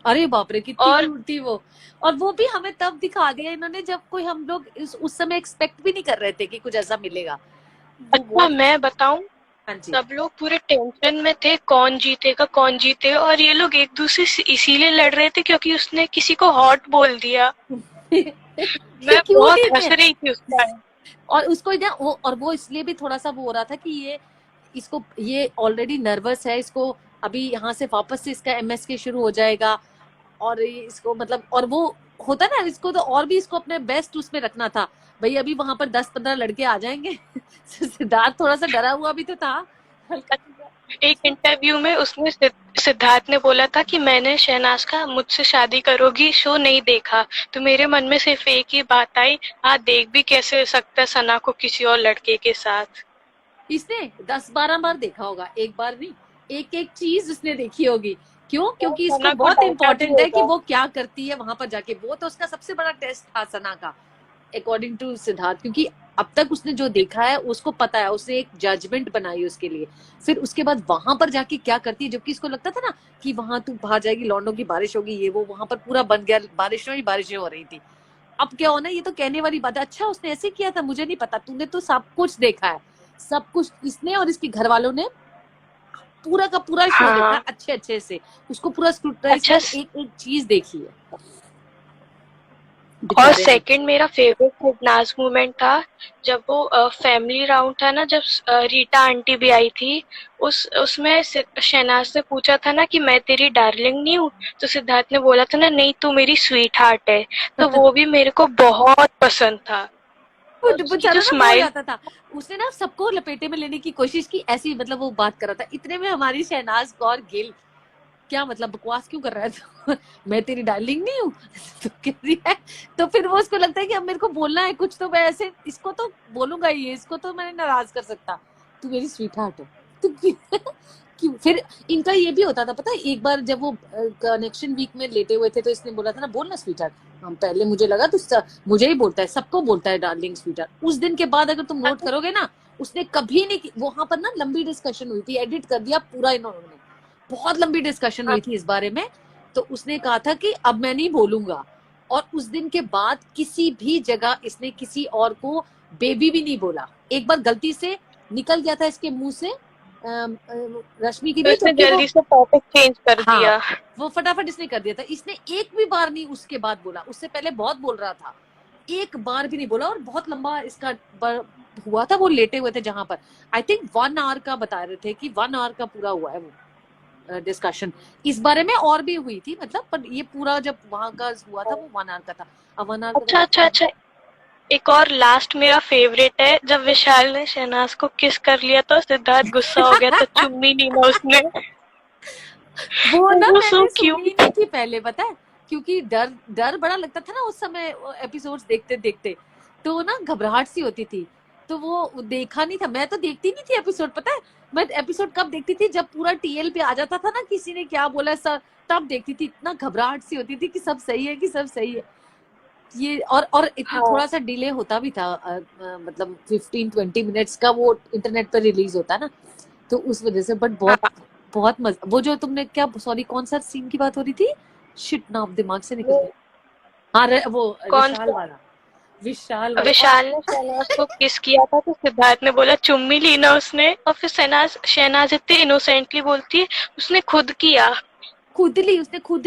अरे बाप रे, कितनी
और
क्यूट थी वो। और वो भी हमें तब दिखा दिया इन्होंने जब कोई हम लोग उस समय एक्सपेक्ट भी नहीं कर रहे थे कि कुछ ऐसा मिलेगा। वो
अच्छा
बहुत।
मैं बताऊं,
हाँ जी।
सब लोग पूरे टेंशन में थे कौन जीतेगा कौन जीतेगा, और ये लोग एक दूसरे से इसीलिए लड़ रहे थे क्योंकि उसने किसी को हॉट बोल दिया।
ये
मैं
क्यों
बहुत
नहीं
हंस
थे?
रही थी उस टाइम।
और उसको ना वो, और वो इसलिए भी थोड़ा सा वो हो रहा था कि ये इसको, ये ऑलरेडी नर्वस है, इसको अभी यहाँ से वापस से इसका एमएसके शुरू हो जाएगा, और इसको मतलब, और वो होता ना, इसको तो और भी इसको अपने बेस्ट उसमें रखना था। भाई अभी वहां पर 10-15 लड़के आ जाएंगे। सिद्धार्थ थोड़ा सा डरा हुआ भी तो था हल्का सा।
एक इंटरव्यू में उसने सिद्धार्थ ने बोला था कि मैंने शहनाज का मुझसे शादी करोगी शो नहीं देखा, तो मेरे मन में सिर्फ एक ही बात आई, हाँ देख भी कैसे सकता है सना को किसी और लड़के के साथ।
इसने 10-12 बार देखा होगा, एक बार नहीं, एक एक चीज उसने देखी होगी। क्यों?
और
क्योंकि इसको
सना को
बहुत
डांटा भी
इंपॉर्टेंट है कि
होगा।
वो क्या करती है वहां पर जाके। वो तो उसका सबसे बड़ा टेस्ट था सना का, अकॉर्डिंग टू सिद्धार्थ, क्योंकि अब तक उसने जो देखा है उसको पता है, उसने एक जजमेंट बनाई उसके लिए। फिर उसके बाद वहां पर जाके क्या करती है, जबकि इसको लगता था ना कि वहां तू बाहर जाएगी, लौंडों की बारिश होगी, ये वो, वहां पर पूरा बन गया, बारिशों ही बारिशें हो रही थी। अब क्या होना, ये तो कहने वाली बात है, अच्छा उसने ऐसे किया था, मुझे नहीं पता, तूने तो सब कुछ देखा है। सब कुछ इसने और इसके घर वालों ने पूरा का पूरा शो देखा है
हाँ।
अच्छे अच्छे से, उसको पूरा स्क्रूटनाइज
अच्छा
किया, एक एक चीज देखी है
और
बेचारे ने।
सेकंड मेरा फेवरेट सिडनाज मोमेंट था जब वो फैमिली राउंड था ना, जब रीटा आंटी भी आई थी। उसमें शहनाज ने पूछा था ना कि मैं तेरी डार्लिंग नहीं हूँ, तो सिद्धार्थ ने बोला था ना नहीं तू मेरी स्वीट हार्ट है। तो वो भी मेरे को बहुत पसंद था,
वो
और उसकी जो
बेचारा ना वो हो
स्माइल।
जाता था, उसने ना सबको लपेटे में लेने की कोशिश की, ऐसी मतलब वो बात कर रहा था, इतने में हमारी शहनाज कौर गिल, क्या मतलब बकवास क्यों कर रहा है तू? मैं तेरी डार्लिंग नहीं हूँ। तो कह रही है, तो फिर वो उसको लगता है कि अब मेरे को बोलना है कुछ, तो मैं ऐसे इसको तो बोलूंगा ही, इसको तो मैं नाराज कर सकता, तू मेरी स्वीट हार्ट है। तो क्यों फिर इनका ये भी होता था पता है, एक बार जब वो कनेक्शन वीक में लेटे हुए थे, तो इसने बोला था ना, बोलना स्वीट हार्ट। हम पहले मुझे लगा तो मुझे ही बोलता है, सबको बोलता है डार्लिंग स्वीट हार्ट। उस दिन के बाद अगर तुम नोट करोगे ना, उसने कभी नहीं, वहां पर ना लंबी डिस्कशन हुई थी, एडिट कर दिया पूरा इन्होंने, बहुत लंबी डिस्कशन हुई थी इस बारे में। तो उसने कहा था कि अब मैं नहीं बोलूंगा, और उस दिन के बाद किसी भी जगह इसने किसी और को बेबी भी नहीं बोला। एक बार गलती से निकल गया था इसके मुंह से, रश्मि की
तो
नहीं,
इसने
जबकि वो,
जल्दी से टॉपिक चेंज कर
हाँ,
दिया।
वो फटाफट इसने कर दिया था। इसने एक भी बार नहीं उसके बाद बोला, उससे पहले बहुत बोल रहा था, एक बार भी नहीं बोला। और बहुत लंबा इसका हुआ था, वो लेटे हुए थे जहां पर, आई थिंक 1 आवर का बता रहे थे कि 1 आवर का पूरा हुआ है वो डिस्कशन इस बारे में। और भी हुई थी मतलब, पर ये पूरा जब वहां का हुआ था वो 1 आवर का था। अब 1 आवर का तो
अच्छा अच्छा अच्छा, एक और लास्ट मेरा फेवरेट है, जब विशाल ने शहनाज को किस कर लिया तो सिद्धार्थ गुस्सा हो गया तो चुम्मी ली ना उसने।
वो ना
वो सो
मैंने सुनी
क्यूट।
नहीं थी पहले, पता है, क्योंकि डर डर बड़ा लगता था ना उस समय एपिसोड्स देखते देखते, तो ना घबराहट सी होती थी। तो वो देखा नहीं था, मैं तो देखती नहीं थी एपिसोड, पता है। मैं एपिसोड कब देखती थी, जब पूरा टीएल पे आ जाता था ना, किसी ने क्या बोला सर, तब देखती थी। इतना घबराहट सी होती थी कि सब सही है, कि सब सही है ये। और इतना
हाँ
थोड़ा सा डिले होता भी था, मतलब 15-20 मिनट्स का वो इंटरनेट पर रिलीज होता है ना, तो उस वजह से। बट बहुत
हाँ।
बहुत मजा, वो जो तुमने क्या, सॉरी कौन सा सीन की बात हो रही थी, शिट नाम दिमाग से निकल
वो
गया। हाँ वो
कौन
विशाल
सा,
वाला, विशाल वाला। और
विशाल ने शहनाज को किस किया था तो सिद्धार्थ ने बोला चुम्मी ली ना उसने, और फिर शहनाज शहनाज इतनी इनोसेंटली बोलती है उसने खुद किया।
खुद ली, उसने खुद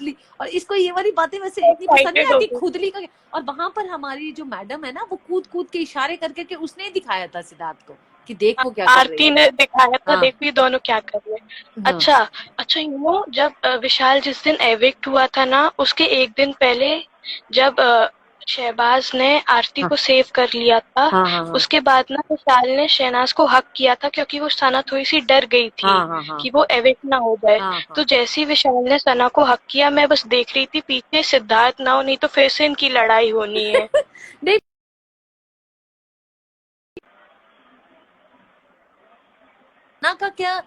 ली। और इसको ये वाली बातें वैसे इतनी पसंद नहीं
एक्साइटेड हो
आती,
गई।
खुद ली का। और वहां पर हमारी जो मैडम है ना, वो कूद कूद के इशारे कर करके उसने ही दिखाया था सिद्धार्थ को कि देख वो क्या कर रही
आरती
है।
ने दिखाया था,
हाँ
देख भी दोनों क्या कर रहे हैं।
हाँ
अच्छा अच्छा, जब विशाल जिस दिन एविक्ट हुआ था ना, उसके एक दिन पहले जब शहबाज ने आरती
हाँ
को सेव कर लिया था,
हाँ हाँ हाँ
उसके बाद ना विशाल ने शहनाज को हक किया था क्योंकि वो सना थोड़ी सी डर गई थी
हाँ हाँ हाँ
कि वो एविक्ट ना हो जाए।
हाँ हाँ।
तो जैसे ही विशाल ने सना को हक किया, मैं बस देख रही थी पीछे सिद्धार्थ ना हो, नहीं तो फिर से इनकी लड़ाई होनी है।
नहीं, ना का क्या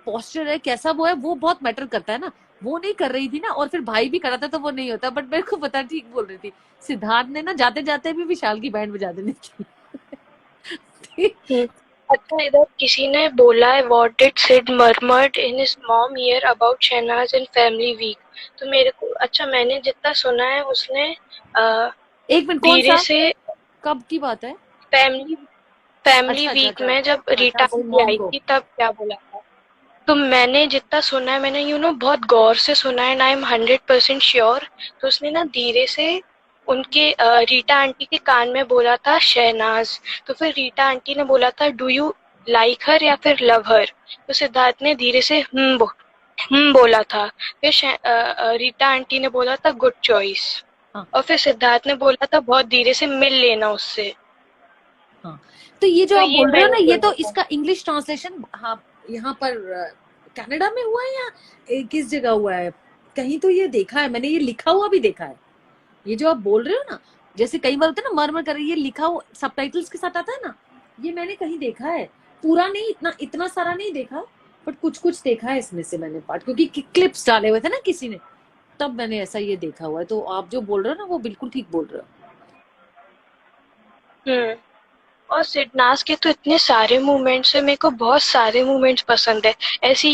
पोस्चर है, कैसा वो है, वो बहुत मैटर करता है ना। वो नहीं कर रही थी ना, और फिर भाई भी करा था तो वो नहीं होता। बट मेरे को पता, ठीक बोल रही थी, सिद्धार्थ ने ना जाते जाते भी विशाल की बैंड बजा देनी थी।
हम्म। अच्छा, इधर किसी ने बोला है what did Sid murmured in his mom ear about Shehnaaz in family week. तो मेरे को, अच्छा मैंने जितना सुना है उसने
एक मिनट, कौन
धीरे
सा,
से
कब की बात है?
फैमिली फैमिली
अच्छा अच्छा
वीक
अच्छा
में जब रीटा
अच्छा, उसकी
आंटी
मॉम
आई
को।
थी तब क्या बोला था। तो मैंने जितना सुना है, मैंने बहुत गौर से सुना है, एंड आई एम 100% श्योर। तो उसने ना धीरे से उनके रीटा आंटी के कान में बोला था शहनाज। तो फिर रीटा आंटी ने बोला था डू यू लाइक हर या फिर लव हर। तो सिद्धार्थ ने धीरे से बोला था। फिर रीटा आंटी ने बोला था गुड चॉइस।
हाँ
और फिर सिद्धार्थ ने बोला था बहुत धीरे से मिल लेना उससे।
हाँ, तो ये जो
तो
आप
ये
बोल रहे हो
मैंने
ना, ये
सुना
तो
था।
इसका इंग्लिश ट्रांसलेशन हाँ यहाँ पर कनाडा में हुआ है या किस जगह हुआ है? कहीं तो ये देखा है मैंने, ये लिखा हुआ भी देखा है। ये जो आप बोल रहे हो ना, जैसे कई बार होता है ना मर कर, ये लिखा हुआ सबटाइटल्स के साथ आता है ना, ये मैंने कहीं देखा है। पूरा नहीं, इतना इतना सारा नहीं देखा, बट कुछ कुछ देखा है इसमें से मैंने पार्ट, क्योंकि क्लिप्स डाले हुए थे ना किसी ने, तब मैंने ऐसा ये देखा हुआ है। तो आप जो बोल रहे हो ना वो बिल्कुल ठीक बोल रहे हो।
हम्म। और सिडनास के तो इतने सारे मूवमेंट्स है, मेरे को बहुत सारे मूवमेंट्स पसंद है। ऐसे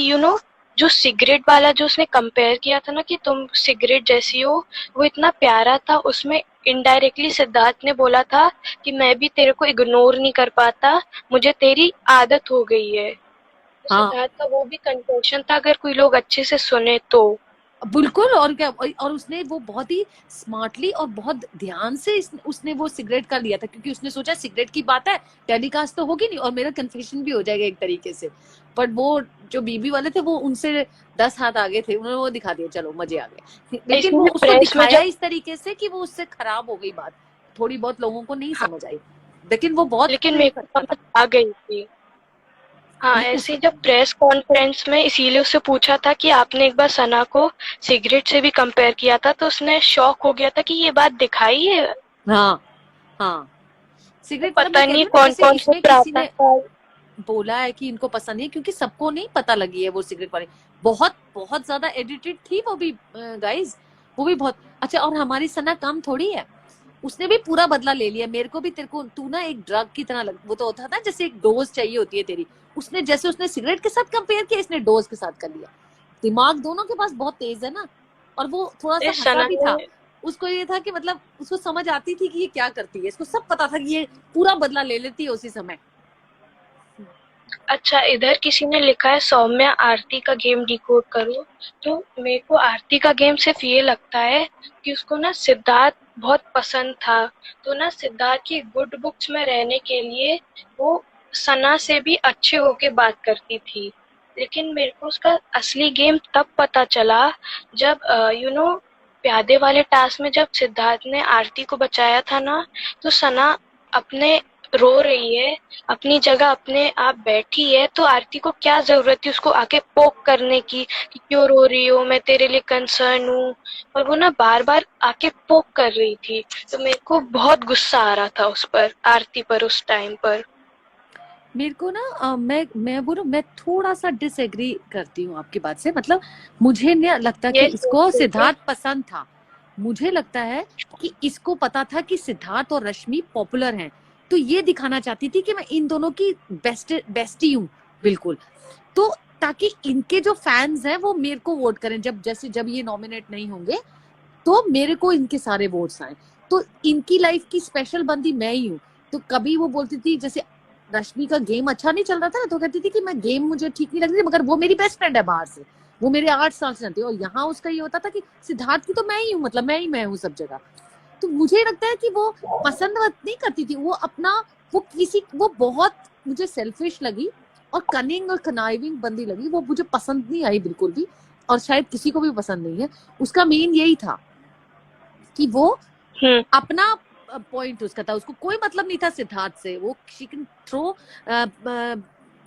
जो सिगरेट वाला जो उसने कंपेयर किया था ना कि तुम सिगरेट जैसी हो, वो इतना प्यारा था। उसमें इनडायरेक्टली सिद्धार्थ ने बोला था कि मैं भी तेरे को इग्नोर नहीं कर पाता, मुझे तेरी आदत हो गई है। तो
हाँ
सिद्धार्थ का वो भी कन्फेशन था, अगर कोई लोग अच्छे से सुने तो।
बिल्कुल, और क्या, और उसने वो बहुत ही स्मार्टली और बहुत ध्यान से उसने वो सिगरेट का लिया था, क्योंकि उसने सोचा सिगरेट की बात है, टेलीकास्ट तो होगी नहीं और मेरा कन्फेशन भी हो जाएगा एक तरीके से। बट वो जो बीबी वाले थे वो उनसे 10 हाथ आगे थे, उन्होंने वो दिखा दिया, चलो मजे आ गए। लेकिन वो
इसीलिए
उसको
प्रेस में
दिखाया
जब
इस तरीके से कि वो उससे खराब हो गई बात, थोड़ी बहुत लोगों को नहीं समझ आई, लेकिन वो बहुत
लेकिन
प्रेम
मेरे को
करता था।
समझ आ गई थी। हाँ,
उस
ऐसे जब प्रेस कॉन्फ्रेंस में इसीलिए उससे पूछा था कि आपने एक बार सना को सिगरेट से भी कंपेयर किया था, तो उसने शॉक हो गया था कि ये बात दिखाई है।
हाँ हाँ,
तो
सिगरेट मतलब मैं
पता
कह रही
नहीं
हूँ ना,
कौन
जैसे
कौन से
इसमें किसी
प्रार्थना
ने
का।
बोला है कि इनको पसंद नहीं है, क्योंकि सबको नहीं पता लगी है वो सिगरेट वाली, बहुत बहुत ज्यादा एडिटेड थी वो भी गाइस, वो भी बहुत अच्छा। और हमारी सना कम थोड़ी है, उसने भी पूरा बदला ले लिया। मेरे को भी, तेरे को, तू ना एक ड्रग की तरह वो तो होता था जैसे एक डोज चाहिए होती है तेरी, उसने जैसे उसने सिगरेट के साथ कंपेयर किया, इसने डोज के साथ कर लिया। दिमाग दोनों के पास बहुत तेज है ना, और वो थोड़ा सा
इस
हंसा
सना
भी था।
ने
उसको ये था कि मतलब उसको समझ आती थी कि ये क्या करती है, इसको सब पता था कि ये पूरा बदला ले लेती है उसी समय।
अच्छा, इधर किसी ने लिखा है सौम्या आरती का गेम डिकोड करो। तो मेरे को आरती का गेम सिर्फ ये लगता है कि उसको ना सिद्धार्थ बहुत पसंद था। तो ना सिद्धार्थ की गुड बुक्स में रहने के लिए वो सना से भी अच्छे होके बात करती थी। लेकिन मेरे को उसका असली गेम तब पता चला जब प्यादे वाले टास्क में जब सिद्धार्थ ने आरती को बचाया था ना, तो सना अपने रो रही है, अपनी जगह अपने आप बैठी है। तो आरती को क्या जरूरत थी उसको आके पोक करने की कि क्यों रो रही हो, मैं तेरे लिए कंसर्न हूँ। और वो ना बार बार आके पोक कर रही थी। तो मेरे को बहुत गुस्सा आ रहा था उस पर, आरती पर, उस टाइम पर।
मेरे को ना मैं बोलूं, मैं थोड़ा सा डिसएग्री करती हूँ आपकी बात से। मतलब मुझे नहीं लगता कि
ये
इसको सिद्धार्थ पसंद था, मुझे लगता है कि इसको पता था कि सिद्धार्थ और रश्मि पॉपुलर हैं, तो ये दिखाना चाहती थी कि मैं इन दोनों की बेस्टी हूँ बिल्कुल। तो ताकि इनके जो फैंस हैं वो मेरे को वोट करें, जब ये नॉमिनेट नहीं होंगे तो मेरे को इनके सारे वोट्स आए, तो इनकी लाइफ की स्पेशल बंदी मैं ही हूँ। तो कभी वो बोलती थी, जैसे रश्मि का गेम अच्छा नहीं चल रहा था ना, तो कहती थी कि मैं गेम मुझे ठीक नहीं लग रही, मगर वो मेरी बेस्ट फ्रेंड है बाहर से, वो मेरे 8 साल से जानती है। और यहाँ उसका ये होता था कि सिद्धार्थ की तो मैं ही हूँ, मतलब मैं हूँ सब जगह। तो मुझे लगता है कि वो पसंद नहीं करती थी, वो अपना, वो बहुत मुझे सेल्फिश लगी और कनिंग और कनाइविंग बंदी लगी, वो मुझे पसंद नहीं आई बिल्कुल भी, और शायद किसी को भी पसंद नहीं है। उसका मेन यही था कि वो
हम्म।
अपना पॉइंट उसका था, उसको कोई मतलब नहीं था सिद्धार्थ से, वो she can throw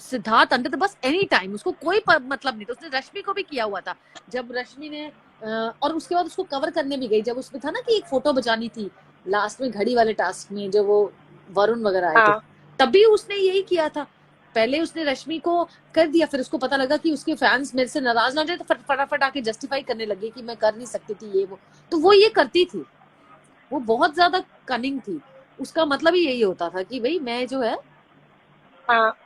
Siddharth under the bus any time, उसको कोई मतलब नहीं था। उसने रश्मि को भी किया हुआ था, जब रश्मि ने और उसके बाद उसको कवर करने भी गई, जब उसमें था ना कि एक फोटो बचानी थी लास्ट में घड़ी वाले टास्क में, जब वो वरुण वगैरह आए थे,
हाँ।
तभी उसने यही किया था। पहले उसने रश्मि को कर दिया, फिर उसको पता लगा कि उसके फैंस मेरे से नाराज ना हो जाए, तो फटाफट आके जस्टिफाई करने लगे कि मैं कर नहीं सकती थी ये वो। तो वो ये करती थी, वो बहुत ज्यादा कनिंग थी, उसका मतलब ही यही होता था कि भाई मैं जो है
हाँ।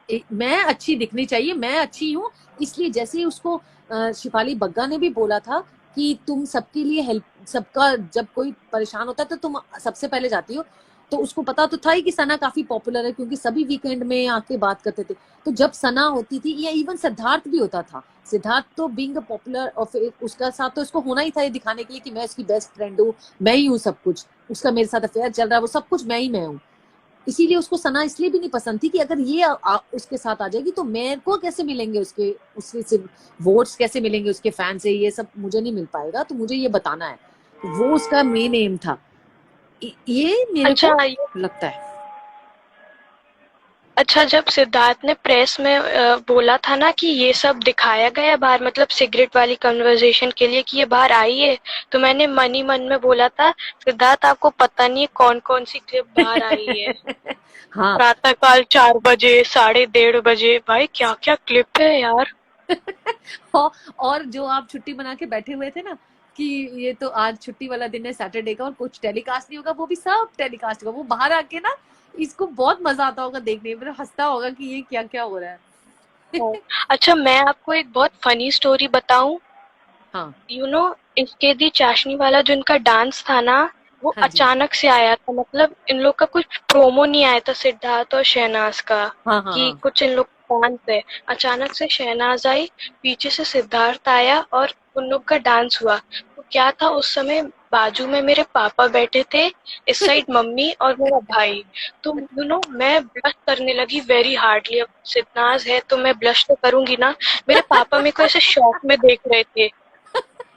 मैं अच्छी दिखनी चाहिए, मैं अच्छी हूँ। इसलिए जैसे ही उसको शिफाली बग्गा ने भी बोला था कि तुम सबके लिए हेल्प, सबका जब कोई परेशान होता है तो तुम सबसे पहले जाती हो, तो उसको पता तो था ही कि सना काफी पॉपुलर है, क्योंकि सभी वीकेंड में आके बात करते थे। तो जब सना होती थी, या इवन सिद्धार्थ भी होता था, सिद्धार्थ तो बीइंग अ पॉपुलर, और फिर उसका साथ तो इसको होना ही था ये दिखाने के लिए कि मैं उसकी बेस्ट फ्रेंड हूँ, मैं ही हूँ सब कुछ, उसका मेरे साथ अफेयर चल रहा है, वो सब कुछ मैं हूँ। इसीलिए उसको सना इसलिए भी नहीं पसंद थी कि अगर ये उसके साथ आ जाएगी तो मेरे को कैसे मिलेंगे उसके वोट्स, कैसे मिलेंगे उसके फैन से, ये सब मुझे नहीं मिल पाएगा, तो मुझे ये बताना है। तो वो उसका मेन एम था। ये मेरे
अच्छा
को लगता है।
अच्छा, जब सिद्धार्थ ने प्रेस में बोला था ना कि ये सब दिखाया गया बाहर, मतलब सिगरेट वाली कन्वर्सेशन के लिए कि ये बाहर आई है, तो मैंने मन ही मन में बोला था, सिद्धार्थ आपको पता नहीं कौन कौन सी क्लिप बाहर आई है।
हाँ।
प्रातःकाल 4 बजे, 1:30 बजे, भाई क्या क्या क्लिप है यार।
और जो आप छुट्टी बना के बैठे हुए थे ना कि ये तो आज छुट्टी वाला दिन है सैटरडे का और कुछ टेलीकास्ट नहीं होगा, वो भी सब टेलीकास्ट होगा। वो बाहर आके ना इसको बहुत मजा आता होगा देखने में, हंसता होगा कि ये क्या क्या हो रहा है।
अच्छा, मैं आपको एक बहुत फनी स्टोरी बताऊं।
हाँ
इसके दी चाशनी वाला जो इनका डांस था ना, वो
हाँ जी।
अचानक से आया था। मतलब इन लोग का कुछ प्रोमो नहीं आया था सिद्धार्थ और शहनाज का
हाँ हाँ
कि
हाँ।
कुछ इन लोग डांस है। अचानक से शहनाज आई, पीछे से सिद्धार्थ आया और उन लोग का डांस हुआ। तो क्या था, उस समय बाजू में मेरे पापा बैठे थे, इस साइड मम्मी और मेरा भाई। तो मैं ब्लश करने लगी वेरी हार्डली। अब सिद्धार्थ है तो मैं ब्लश तो करूंगी ना। मेरे पापा मेरे को ऐसे शॉक में देख रहे थे।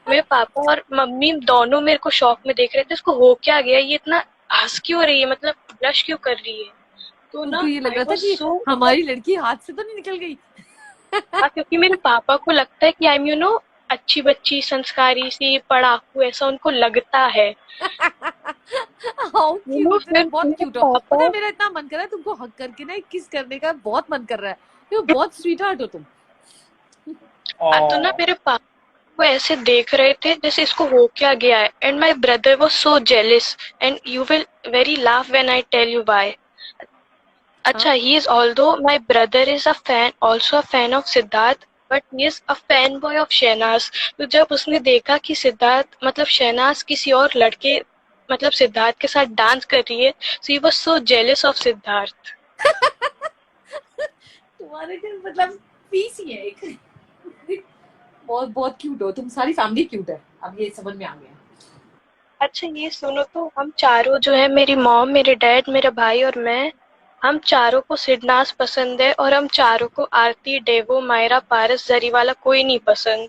मेरे पापा और मम्मी दोनों मेरे को शॉक में देख रहे थे, इसको हो क्या गया, ये इतना हंस क्यों रही है, मतलब ब्लश क्यों कर रही है। तो ना
उनको ये लग
आई
रहा था
वाज
कि
सो,
हमारी लड़की हाथ से तो नहीं निकल गई।
हाँ, क्योंकि मेरे पापा को लगता है कि आई एम अच्छी बच्ची, संस्कारी सी, पढ़ाकू, ऐसा उनको लगता है।
हाउ क्यूट,
फिर
बहुत
मेरे
क्यूट हो। पता
पापा,
है मेरा इतना मन कर रहा है तुमको हक करके ना किस करने का, बहुत मन कर रहा है। बहुत स्वीट हार्ट हो तुम।
तो ना
Oh,
मेरे पापा वो ऐसे देख रहे थे जैसे इसको हो क्या गया है। And my brother was so jealous, and you will very laugh when I tell you why.
हाँ।
अच्छा, he is, although my brother is a fan, also a fan of Siddharth, but he is a fanboy of Shehnaaz. तो जब उसने देखा कि सिद्धार्थ मतलब शहनाज किसी और लड़के मतलब सिद्धार्थ के साथ डांस कर रही है, so he was so jealous of Siddharth.
तुम्हारे घर मतलब पीस ही है एक। बहुत बहुत क्यूट हो तुम, सारी फैमिली क्यूट है, अब ये समझ में आ गया।
अच्छा ये सुनो, तो हम चारों जो है, मेरी मॉम, मेरे डैड, मेरा भाई और मैं, हम चारों को सिडनास पसंद है, और हम चारों को आरती, डेवो, मायरा, पारस, जरीवाला कोई नहीं पसंद।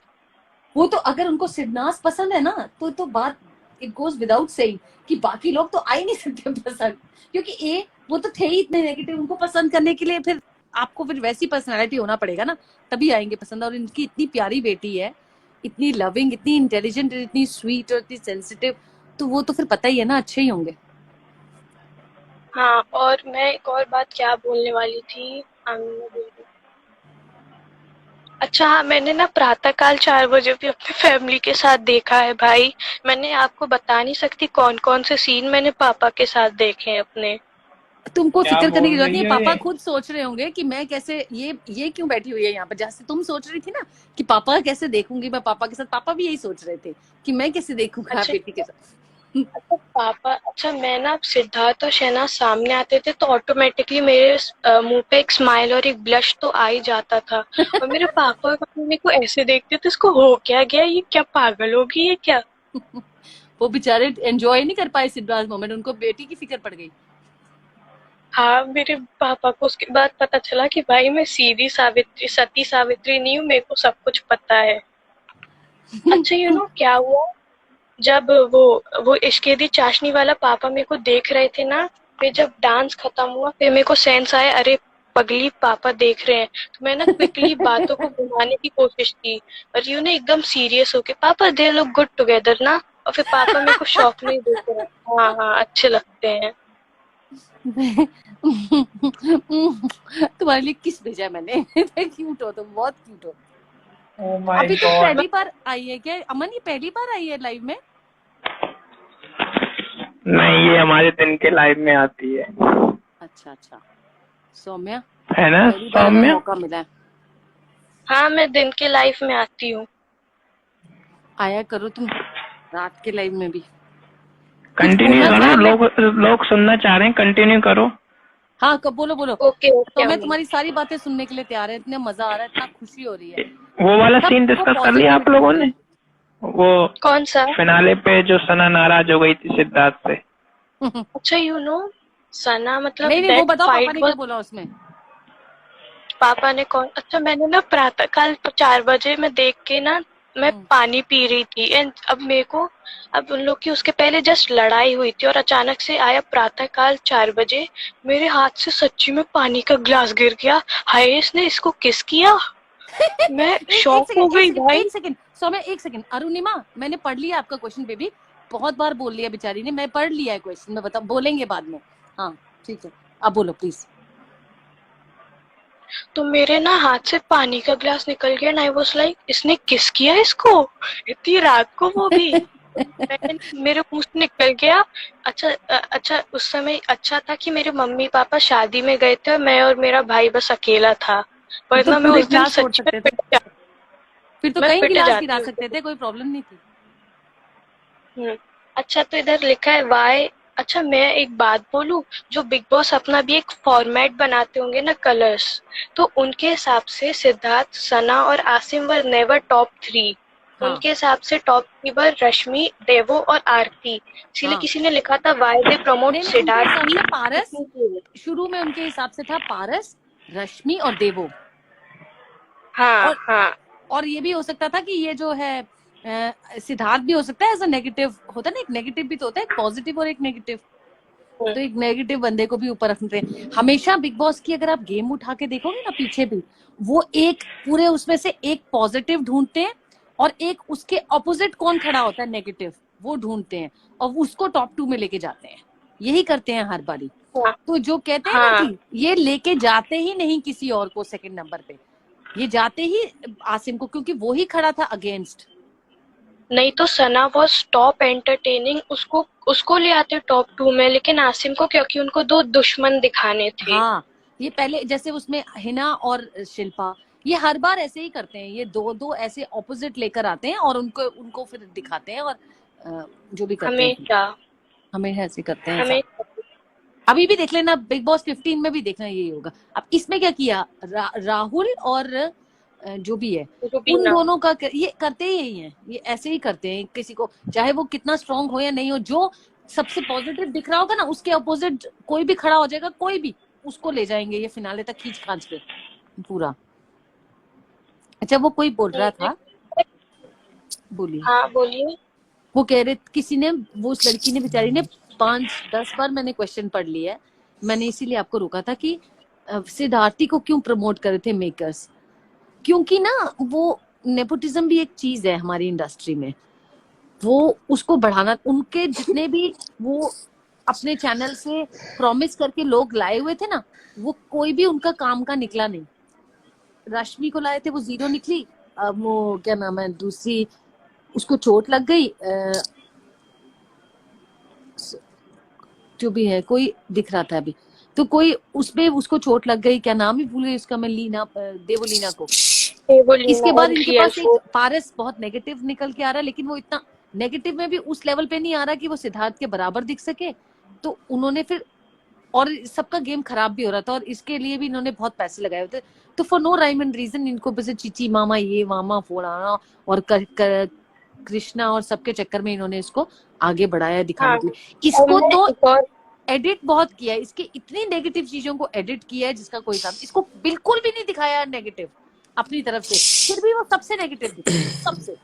वो तो अगर उनको सिडनास पसंद है ना तो बात इट गोज विदाउट सेइंग कि बाकी लोग तो आ ही नहीं सकते पसंद, क्योंकि वो तो थे ही इतने नेगेटिव। उनको पसंद करने के लिए फिर आपको फिर वैसी पर्सनालिटी होना पड़ेगा ना, तभी आएंगे पसंद। और इनकी इतनी प्यारी बेटी है, इतनी लविंग, इतनी इंटेलिजेंट, इतनी स्वीट और इतनी सेंसिटिव, तो वो तो फिर पता ही है ना, अच्छे ही होंगे।
हाँ, और मैं एक और बात क्या बोलने वाली थी, अच्छा हाँ, मैंने ना प्रातःकाल 4 बजे भी अपनी फैमिली के साथ देखा है भाई। मैंने आपको बता नहीं सकती कौन कौन से सीन मैंने पापा के साथ देखे हैं अपने।
तुमको
क्या
फिक्र करने की
बोल
जरूरत
रही
नहीं है,
है
पापा
ये?
खुद सोच रहे होंगे कि मैं कैसे, ये क्यों बैठी हुई है यहाँ पर, जैसे तुम सोच रही थी ना कि पापा कैसे देखूंगी मैं पापा के साथ, पापा भी यही सोच रहे थे कि मैं कैसे देखूंगा
अच्छा
बेटी के साथ।
अच्छा पापा, अच्छा मैं ना सिद्धार्थ और शहनाज सामने आते थे तो ऑटोमेटिकली मेरे मुंह पे एक स्माइल और एक ब्लश तो आ ही जाता था। और मेरे पापा और मम्मी मेरे को ऐसे देखते थे, इसको हो क्या गया, ये क्या पागल होगी ये क्या।
वो बेचारे एंजॉय नहीं कर पाए सिद्धार्थ मोमेंट, उनको बेटी की फिक्र पड़ गई।
हाँ, मेरे पापा को उसके बाद पता चला कि भाई मैं सीधी सावित्री, सती सावित्री नहीं हूँ, मेरे को सब कुछ पता है। अच्छा क्या हुआ, जब वो इश्के दी चाशनी वाला पापा मेरे को देख रहे थे ना, फिर जब डांस खत्म हुआ फिर मेरे को सेंस आया, अरे पगली पापा देख रहे हैं। तो मैं ना क्विकली बातों को घुमाने की कोशिश की, और एकदम सीरियस होके, पापा दे लुक गुड टुगेदर ना। और फिर पापा मेरे को शौक में ही देख रहे हैं, हाँ हाँ अच्छे लगते हैं।
तुम्हारे लिए किस भेजा है मैंने। क्यूट हो तुम, बहुत क्यूट हो।
Oh my
अभी तो
God.
पहली बार आई है क्या अमन, ये पहली बार आई है लाइव में?
नहीं, ये हमारे दिन के लाइव में आती है।
अच्छा अच्छा। सौम्या,
है ना
पहली बार अगर
सौम्या?
मौका मिला है,
हाँ, मैं दिन के लाइफ में आती हूँ।
आया करो तुम रात के लाइव में भी।
कंटिन्यू
बोलना
करो,
था मैं।
लोग सुनना चाह रहे हैं, कंटिन्यू करो।
हाँ कब बोलो बोलो।
ओके
तो
ओके
मैं तुम्हारी सारी बातें सुनने के लिए तैयार है, इतना मजा आ रहा है, इतना खुशी हो रही है।
वो वाला सीन
सबको
डिस्कस कर लिया आप
पॉजिटिविटी
लोगों
मिले।
ने? वो
कौन सा?
फिनाले पे जो सना नाराज हो गई थी सिद्धार्थ से।
अच्छा सना मतलब
नहीं नहीं, वो
दैट
बताओ पापा
फाइट
ने
वाज।
क्या बोला उसमें।
पापा ने कौन अच्छा मैंने ना प्रातःकाल 4 बजे मैं देख के ना मैं पानी पी रही थी एंड अब उन लोग की उसके पहले जस्ट लड़ाई हुई थी और अचानक से आया प्रातःकाल 4 बजे मेरे हाथ से सच्ची में पानी का ग्लास गिर गया। हाय इसने इसको किस किया। मैं
नहीं एक
शॉक हो
सेकंड एक
गई
सेकंड
भाई।
एक सेकंड सौम्या, एक सेकंड। अरुणिमा, मैंने पढ़ लिया आपका क्वेश्चन बेबी, बहुत बार बोल लिया बेचारी ने, मैं पढ़ लिया है क्वेश्चन, मैं बता बोलेंगे बाद में। हाँ ठीक है, अब बोलो प्लीज।
तो मेरे ना हाथ से पानी का ग्लास निकल गया एंड आई वाज लाइक इसने किस किया इसको इतनी रात को वो भी। मेरे मुंह से निकल गया। अच्छा उस समय अच्छा था कि मेरे मम्मी पापा शादी में गए थे और मैं और मेरा भाई बस अकेला था,
तो
वरना मैं
पूरे
उस दिन
गिलास फोड़
सच में
सकते थे, फिर तो
मैं
कई
पिट
गिलास
जाती
गिरा
उस
सकते
दिन।
थे, कोई प्रॉब्लम नहीं थी।
अच्छा तो इधर लिखा है वाई। अच्छा मैं एक बात बोलूं, जो बिग बॉस अपना भी एक फॉर्मेट बनाते होंगे ना कलर्स, तो उनके हिसाब से सिद्धार्थ सना और आसिम वर नेवर टॉप 3।
हाँ
उनके हिसाब से टॉप 3 वर रश्मि देवो और आरती। इसीलिए
हाँ,
किसी ने लिखा था वाई दे प्रमोट
नहीं नहीं, उनके
सिद्धार्थ
हिसाब
की
से पारस,
इतनी।
शुरू में उनके हिसाब से था पारस, रश्मि और देवो।
हाँ
और
हाँ
और ये भी हो सकता था कि ये जो है सिद्धार्थ भी हो सकता है, ऐसा नेगेटिव होता है ना, एक नेगेटिव भी तो होता है, एक पॉजिटिव और एक नेगेटिव। तो एक नेगेटिव बंदे को भी ऊपर रखते हैं हमेशा। बिग बॉस की अगर आप गेम उठा के देखोगे ना पीछे भी, वो एक पूरे उसमें से एक पॉजिटिव ढूंढते हैं और एक उसके ऑपोजिट कौन खड़ा होता है नेगेटिव, वो ढूंढते हैं और उसको टॉप 2 में लेके जाते हैं। यही करते हैं हर बारी।
हाँ
तो जो कहते हैं ना
हाँ।
कि ये लेके जाते ही नहीं किसी और को सेकंड नंबर पे, ये जाते ही आसिम को, क्योंकि वो ही खड़ा था अगेंस्ट।
नहीं तो सना वॉज टॉप एंटरटेनिंग, उसको उसको ले आते टॉप 2 में, लेकिन आसिम को क्योंकि उनको 2 दुश्मन दिखाने थे।
हाँ, ये पहले जैसे उसमें हिना और शिल्पा, ये हर बार ऐसे ही करते हैं, ये दो दो ऐसे ऑपोजिट लेकर आते हैं और उनको उनको फिर दिखाते हैं और जो भी करते हैं
हमेशा
हमें ऐसे करते हैं
हमें
सब। अभी भी देख लेना, बिग बॉस 15 में भी देखना यही होगा। अब इसमें क्या किया, राहुल और जो भी है उन
रुबीना।
दोनों का ये करते ही यही है, ये ऐसे ही करते हैं किसी को, चाहे वो कितना स्ट्रांग हो या नहीं हो, जो सबसे पॉजिटिव दिख रहा होगा ना उसके अपोजिट कोई भी खड़ा हो जाएगा, कोई भी उसको ले जाएंगे ये फिनाले तक खींच खांच के पूरा। अच्छा वो कोई बोल रहा था, बोलिए।
हाँ बोलिए।
वो कह रहे किसी ने, वो उस लड़की ने बेचारी ने 5-10 बार मैंने क्वेश्चन पढ़ लिया है, मैंने इसीलिए आपको रोका था कि सिद्धार्थी को क्यों प्रमोट करे थे मेकर्स, क्योंकि ना वो नेपोटिज्म भी एक चीज है हमारी इंडस्ट्री में, वो उसको बढ़ाना, उनके जितने भी वो अपने चैनल से प्रॉमिस करके लोग लाए हुए थे ना, वो कोई भी उनका काम का निकला नहीं। रश्मि को लाए थे वो 0 निकली, अब वो क्या नाम है दूसरी, उसको चोट लग गई, जो भी है कोई दिख रहा था अभी, तो कोई उसमें उसको चोट लग गई, क्या नाम ही भूल गई उसका मैं, लीना, देवोलीना को। इसके बाद
और
इनके पास एक
रियल
पारस बहुत नेगेटिव निकल के आ रहा है, लेकिन वो इतना नेगेटिव में भी उस लेवल पे नहीं आ रहा कि वो सिद्धार्थ के बराबर दिख सके। तो उन्होंने फिर, और सबका गेम खराब भी हो रहा था और इसके लिए भी इन्होंने बहुत पैसे लगाए हुए थे, तो for no rhyme and reason इनको बस चीची मामा ये मामा फोड़ाना और कृष्णा और सबके चक्कर में इन्होंने इसको आगे बढ़ाया दिखाने
हाँ।
के लिए।
और
इसको
मैं
तो
एक और
एडिट बहुत किया है, इसके इतनी नेगेटिव चीजों को एडिट किया है जिसका कोई काम, इसको बिल्कुल भी नहीं दिखाया नेगेटिव अपनी तरफ से, फिर भी वो सबसे नेगेटिव दिखा, सबसे।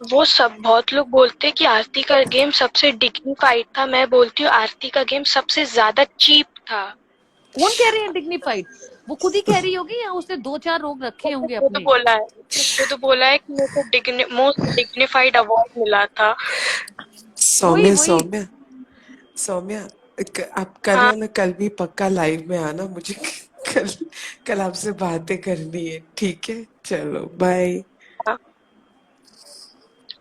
वो सब बहुत लोग बोलते हैं कि आरती का गेम सबसे डिग्निफाइड था, मैं बोलती हूँ आरती का गेम सबसे ज्यादा चीप था।
कौन कह रही है डिग्निफाइड, वो खुद ही कह रही होगी या उसने 2-4 रोग रखे होंगे
वो तो
अपने।
बोला है, वो तो बोला है कि मेरे को मोस्ट डिग्निफाइड अवार्ड मिला था।
वही
सौम्या
वही
सौम्या सौम्या, आप कल
हाँ
वाला कल भी पक्का लाइव में आना, मुझे कल कल आपसे बातें करनी है, ठीक है? चलो बाय।
हाँ।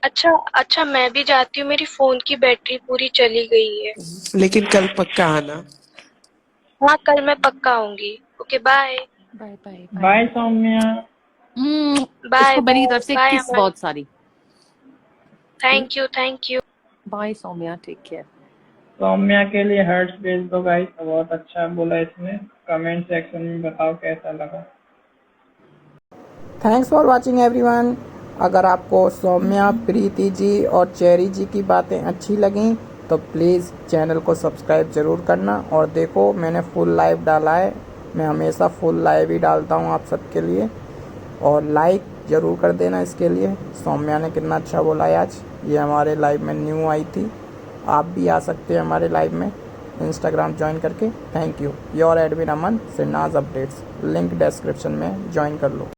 अच्छा अच्छा मैं भी जाती हूँ, मेरी फोन की बैटरी पूरी चली गई है।
लेकिन कल पक्का आना।
हाँ कल मैं पक्का आऊंगी। Okay bye.
Bye bye
bye Saumya.
Bye
इसको मेरी
बाय
तरफ से
बाय
किस
अमन।
बहुत सारी।
Thank you thank you.
Bye Saumya, take care.
Saumya के लिए हर्ट्स भेज दो गाइस, बहुत अच्छा बोला इसने। कमेंट सेक्शन में बताओ कैसा लगा।
Thanks for watching everyone. अगर आपको सौम्या, प्रीति जी और चेरी जी की बातें अच्छी लगीं तो प्लीज़ चैनल को सब्सक्राइब ज़रूर करना। और देखो मैंने फुल लाइव डाला है, मैं हमेशा फुल लाइव ही डालता हूँ आप सबके लिए। और लाइक ज़रूर कर देना इसके लिए। सौम्या ने कितना अच्छा बोला है आज, ये हमारे लाइव में न्यू आई थी। आप भी आ सकते हैं हमारे लाइव में इंस्टाग्राम ज्वाइन करके। Thank you. Your admin Aman, Sidnaaz updates, link description में ज्वाइन कर लो।